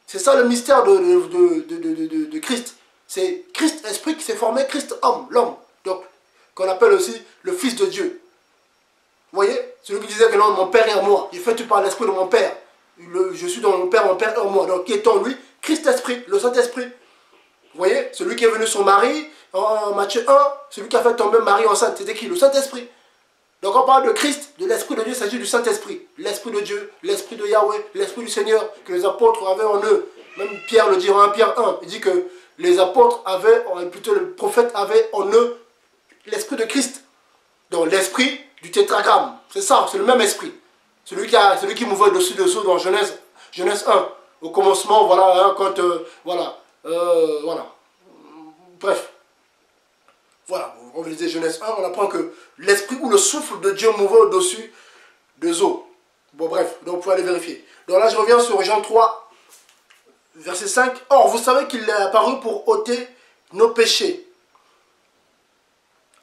C'est ça le mystère de Christ. C'est Christ esprit qui s'est formé, Christ homme, l'homme. Donc, qu'on appelle aussi le Fils de Dieu. Vous voyez? Celui qui disait que non, mon Père est en moi. Il fait tout par l'esprit de mon Père. Je suis dans mon Père est en moi. Donc, qui est en lui? Christ esprit, le Saint-Esprit. Vous voyez? Celui qui est venu sur Marie, en Matthieu 1, celui qui a fait tomber Marie enceinte, c'était qui? Le Saint-Esprit. Donc on parle de Christ, de l'Esprit de Dieu, il s'agit du Saint-Esprit. L'Esprit de Dieu, l'Esprit de Yahweh, l'Esprit du Seigneur que les apôtres avaient en eux. Même Pierre le dit en 1 Pierre 1, il dit que les apôtres avaient, plutôt le prophète avait en eux l'Esprit de Christ. Donc l'Esprit du tétragramme, c'est ça, c'est le même Esprit. Celui qui mouvait au-dessus des eaux dans Genèse 1. Au commencement, voilà, hein, quand, voilà. Bref. Voilà, on lisait Genèse 1, on apprend que l'esprit ou le souffle de Dieu mouvait au-dessus des eaux. Bon bref, donc vous pouvez aller vérifier. Donc là je reviens sur Jean 3, verset 5. Or, vous savez qu'il est apparu pour ôter nos péchés.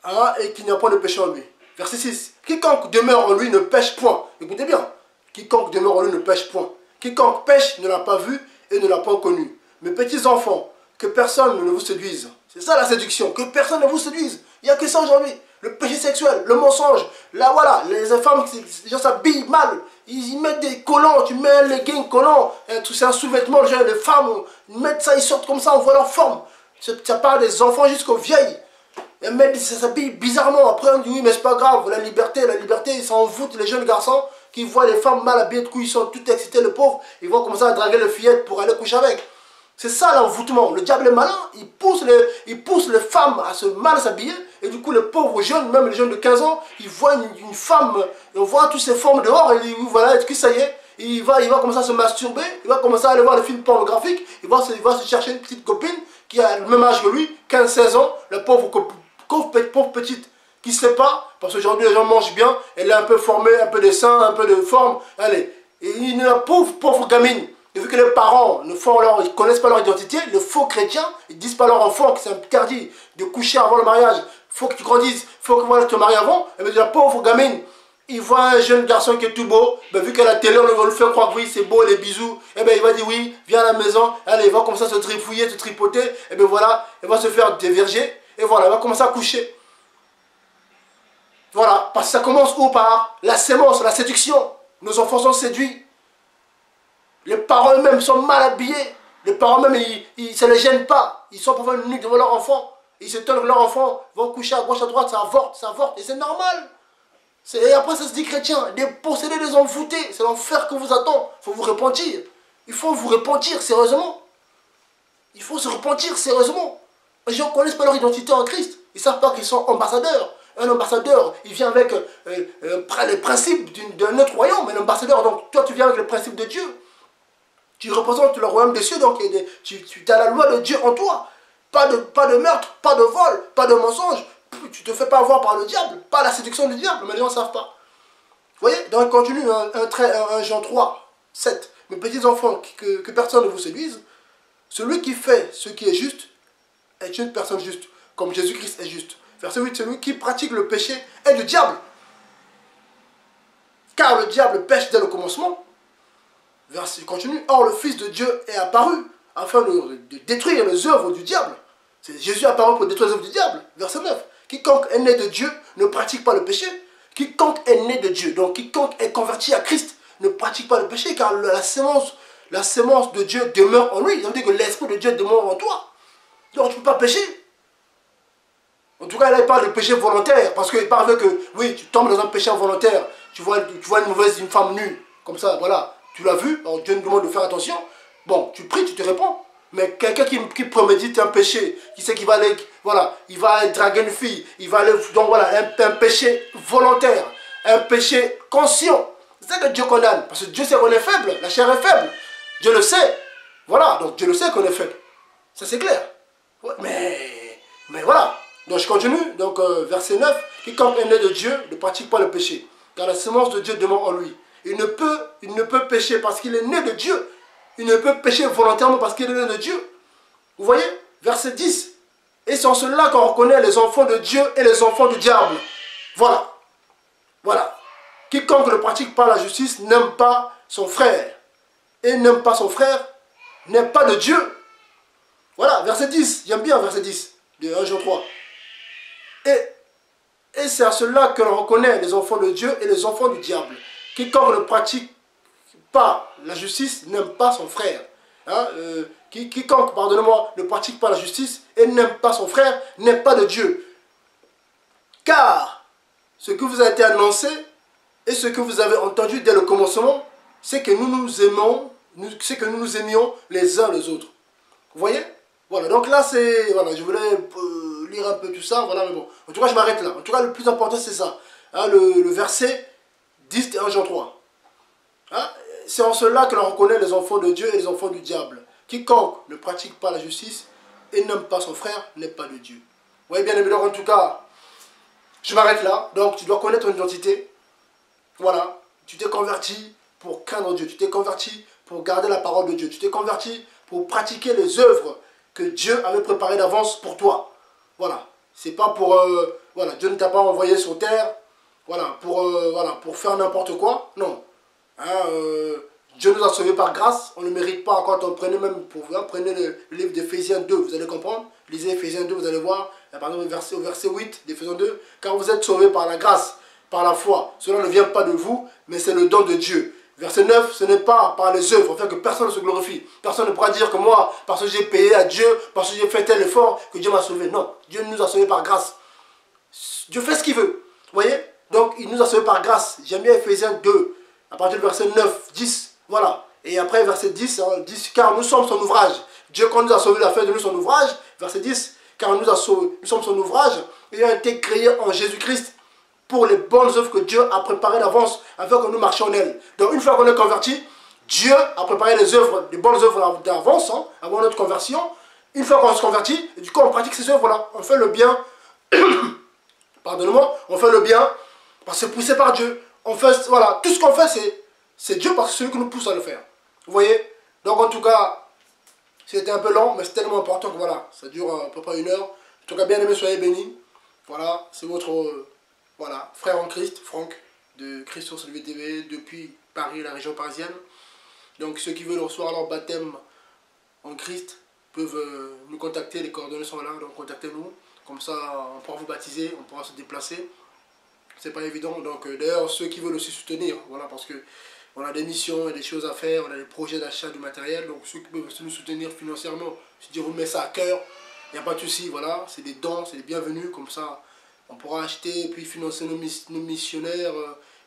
Hein, et qu'il n'y a point de péché en lui. Verset 6. Quiconque demeure en lui ne pêche point. Écoutez bien. Quiconque demeure en lui ne pêche point. Quiconque pêche ne l'a pas vu et ne l'a pas connu. Mes petits enfants, que personne ne vous séduise. C'est ça la séduction, que personne ne vous séduise. Il n'y a que ça aujourd'hui. Le péché sexuel, le mensonge. Là voilà, les femmes, les gens s'habillent mal. Ils mettent des collants, tu mets un legging collant. C'est un sous-vêtement, les femmes, ils mettent ça, ils sortent comme ça, on voit leur forme. Ça part des enfants jusqu'aux vieilles. Elles s'habillent bizarrement. Après on dit oui mais c'est pas grave, la liberté, ils s'en foutent les jeunes garçons qui voient les femmes mal habillées, du coup ils sont tout excités, le pauvre. Ils vont commencer à draguer les fillettes pour aller coucher avec. C'est ça l'envoûtement. Le diable est malin, il pousse les femmes à se mal s'habiller. Et du coup, les pauvres jeunes, même les jeunes de 15 ans, ils voient une femme, et on voit toutes ces formes dehors, et ils disent, voilà, est-ce que ça y est, il va commencer à se masturber, il va commencer à aller voir les films pornographiques, il va se chercher une petite copine qui a le même âge que lui, 15-16 ans, la pauvre petite, qui ne sait pas, parce qu'aujourd'hui les gens mangent bien, elle est un peu formée, un peu de seins, un peu de forme, allez, et une pauvre gamine. Et vu que les parents ne connaissent pas leur identité, les faux chrétiens, ils disent pas à leur enfant que c'est interdit de coucher avant le mariage. Il faut que tu grandisses, il faut que tu te maries avant. Et bien la pauvre gamine, il voit un jeune garçon qui est tout beau, ben, vu qu'à la télé on lui fait croire que oui c'est beau, les bisous, et ben il va dire oui, viens à la maison, allez, il va commencer à se trifouiller, se tripoter, et bien voilà, il va se faire déverger, et voilà, il va commencer à coucher. Voilà, parce que ça commence où? Par la sémence, la séduction. Nos enfants sont séduits. Les parents eux-mêmes sont mal habillés. Les parents même, ça ne les gêne pas. Ils sont parfois une nuit devant leur enfant. Ils s'étonnent que leurs enfants vont coucher à gauche, à droite, ça avorte, et c'est normal. Et après ça se dit chrétien, des possédés, des envoûtés, c'est l'enfer que vous attend. Il faut vous repentir. Il faut vous repentir sérieusement. Il faut se repentir sérieusement. Les gens ne connaissent pas leur identité en Christ. Ils ne savent pas qu'ils sont ambassadeurs. Un ambassadeur, il vient avec les principes d'un autre royaume. Un ambassadeur, donc toi tu viens avec les principes de Dieu. Tu représentes le royaume des cieux, donc tu as la loi de Dieu en toi. Pas de meurtre, pas de vol, pas de mensonge. Tu ne te fais pas avoir par le diable, pas la séduction du diable, mais les gens ne savent pas. Vous voyez, donc continue, 1 Jean 3, 7. Mes petits enfants, que personne ne vous séduise. Celui qui fait ce qui est juste est une personne juste, comme Jésus-Christ est juste. Verset 8, celui qui pratique le péché est du diable. Car le diable pêche dès le commencement. Verset continue. Or, le Fils de Dieu est apparu afin de détruire les œuvres du diable. Jésus est apparu pour détruire les œuvres du diable. Verset 9. Quiconque est né de Dieu ne pratique pas le péché. Quiconque est né de Dieu, donc quiconque est converti à Christ, ne pratique pas le péché, car la sémence de Dieu demeure en lui. Ça veut dire que l'Esprit de Dieu demeure en toi. Donc tu ne peux pas pécher. En tout cas, là, il parle de péché volontaire, parce qu'il parle que, oui, tu tombes dans un péché volontaire, tu vois une femme nue, comme ça, voilà, tu l'as vu, alors Dieu nous demande de faire attention. Bon, tu pries, tu te réponds. Mais quelqu'un qui prémédite un péché, qui sait qu'il va aller, voilà, il va aller draguer une fille, il va aller, donc voilà, un péché volontaire, un péché conscient. C'est ça que Dieu condamne, parce que Dieu sait qu'on est faible, la chair est faible. Dieu le sait, voilà, donc Dieu le sait qu'on est faible. Ça c'est clair. Ouais, mais voilà. Donc je continue, donc verset 9, quiconque est né de Dieu ne pratique pas le péché, car la semence de Dieu demeure en lui. Il ne peut pécher parce qu'il est né de Dieu. Il ne peut pécher volontairement parce qu'il est né de Dieu. Vous voyez, verset 10. Et c'est en cela qu'on reconnaît les enfants de Dieu et les enfants du diable. Voilà. Voilà. Quiconque ne pratique pas la justice n'aime pas son frère. Et n'aime pas son frère n'est pas de Dieu. Voilà, verset 10. J'aime bien verset 10 de 1 Jean 3. Et c'est à cela que l'on reconnaît les enfants de Dieu et les enfants du diable. Quiconque ne pratique pas la justice n'aime pas son frère. Hein, quiconque, pardonnez-moi, ne pratique pas la justice et n'aime pas son frère n'est pas de Dieu. Car ce que vous a été annoncé et ce que vous avez entendu dès le commencement, c'est que nous nous aimons, c'est que nous nous aimions les uns les autres. Vous voyez? Voilà, donc là c'est, voilà, je voulais lire un peu tout ça, voilà, mais bon. En tout cas, je m'arrête là. En tout cas, le plus important c'est ça. Hein, le verset 10 de 1 Jean 3. Hein? C'est en cela que l'on reconnaît les enfants de Dieu et les enfants du diable. Quiconque ne pratique pas la justice et n'aime pas son frère n'est pas de Dieu. Vous voyez bien, donc en tout cas, je m'arrête là. Donc tu dois connaître ton identité. Voilà, tu t'es converti pour craindre Dieu. Tu t'es converti pour garder la parole de Dieu. Tu t'es converti pour pratiquer les œuvres que Dieu avait préparées d'avance pour toi. Voilà, c'est pas pour... voilà, Dieu ne t'a pas envoyé sur terre voilà, pour faire n'importe quoi. Non. Hein, Dieu nous a sauvés par grâce, on ne mérite pas. Quand on prenait même prenez le livre d'Éphésiens 2, vous allez comprendre. Lisez Éphésiens 2, vous allez voir, par exemple au verset 8 d'Éphésiens 2, car vous êtes sauvés par la grâce, par la foi. Cela ne vient pas de vous, mais c'est le don de Dieu. Verset 9, ce n'est pas par les œuvres, afin que personne ne se glorifie. Personne ne pourra dire que moi, parce que j'ai payé à Dieu, parce que j'ai fait tel effort, que Dieu m'a sauvé. Non, Dieu nous a sauvés par grâce. Dieu fait ce qu'il veut. Vous voyez? Donc il nous a sauvés par grâce. J'aime bien Éphésiens 2. À partir du verset 9, 10, voilà. Et après, verset 10, hein, 10, car nous sommes son ouvrage. Dieu, quand nous a sauvés, il a fait de nous son ouvrage. Verset 10, car nous sommes son ouvrage, ayant été créés en Jésus-Christ pour les bonnes œuvres que Dieu a préparées d'avance, afin que nous marchions en elles. Donc, une fois qu'on est converti, Dieu a préparé les bonnes œuvres d'avance, hein, avant notre conversion. Une fois qu'on se convertit, et du coup, on pratique ces œuvres-là. On fait le bien, pardonnez-moi, on fait le bien, parce que c'est poussé par Dieu. On fait, voilà, tout ce qu'on fait, c'est Dieu parce que c'est celui qui nous pousse à le faire. Vous voyez? Donc en tout cas, c'était un peu long, mais c'est tellement important que voilà, ça dure à peu près 1 heure. En tout cas, bien aimé, soyez bénis. Voilà, c'est votre voilà, frère en Christ, Franck, de Christ sur Celui TV, depuis Paris, la région parisienne. Donc ceux qui veulent recevoir leur baptême en Christ peuvent nous contacter, les coordonnées sont là, donc contactez-nous. Comme ça, on pourra vous baptiser, on pourra se déplacer. C'est pas évident, donc d'ailleurs ceux qui veulent aussi soutenir, voilà, parce que on a des missions et des choses à faire, on a des projets d'achat du matériel, donc ceux qui peuvent nous soutenir financièrement, si Dieu vous met ça à cœur, il n'y a pas de souci, voilà, c'est des dons, c'est des bienvenus, comme ça On pourra acheter et puis financer nos missionnaires,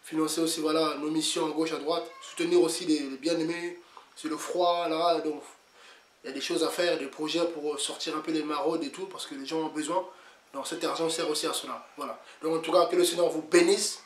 financer aussi voilà, nos missions à gauche, à droite, soutenir aussi les bien-aimés, c'est le froid là, donc il y a des choses à faire, des projets pour sortir un peu les maraudes et tout, parce que les gens ont besoin. Donc cet argent sert aussi à cela. Voilà. Donc en tout cas, que le Seigneur vous bénisse,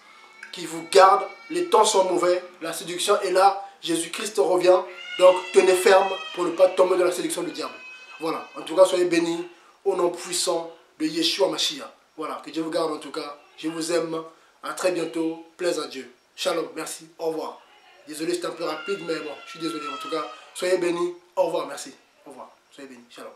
qu'il vous garde. Les temps sont mauvais, la séduction est là, Jésus-Christ revient. Donc tenez ferme pour ne pas tomber dans la séduction du diable. Voilà. En tout cas, soyez bénis au nom puissant de Yeshua Mashiach. Voilà. Que Dieu vous garde en tout cas. Je vous aime. À très bientôt. Plaise à Dieu. Shalom. Merci. Au revoir. Désolé, c'était un peu rapide, mais bon, je suis désolé. En tout cas, soyez bénis. Au revoir. Merci. Au revoir. Soyez bénis. Shalom.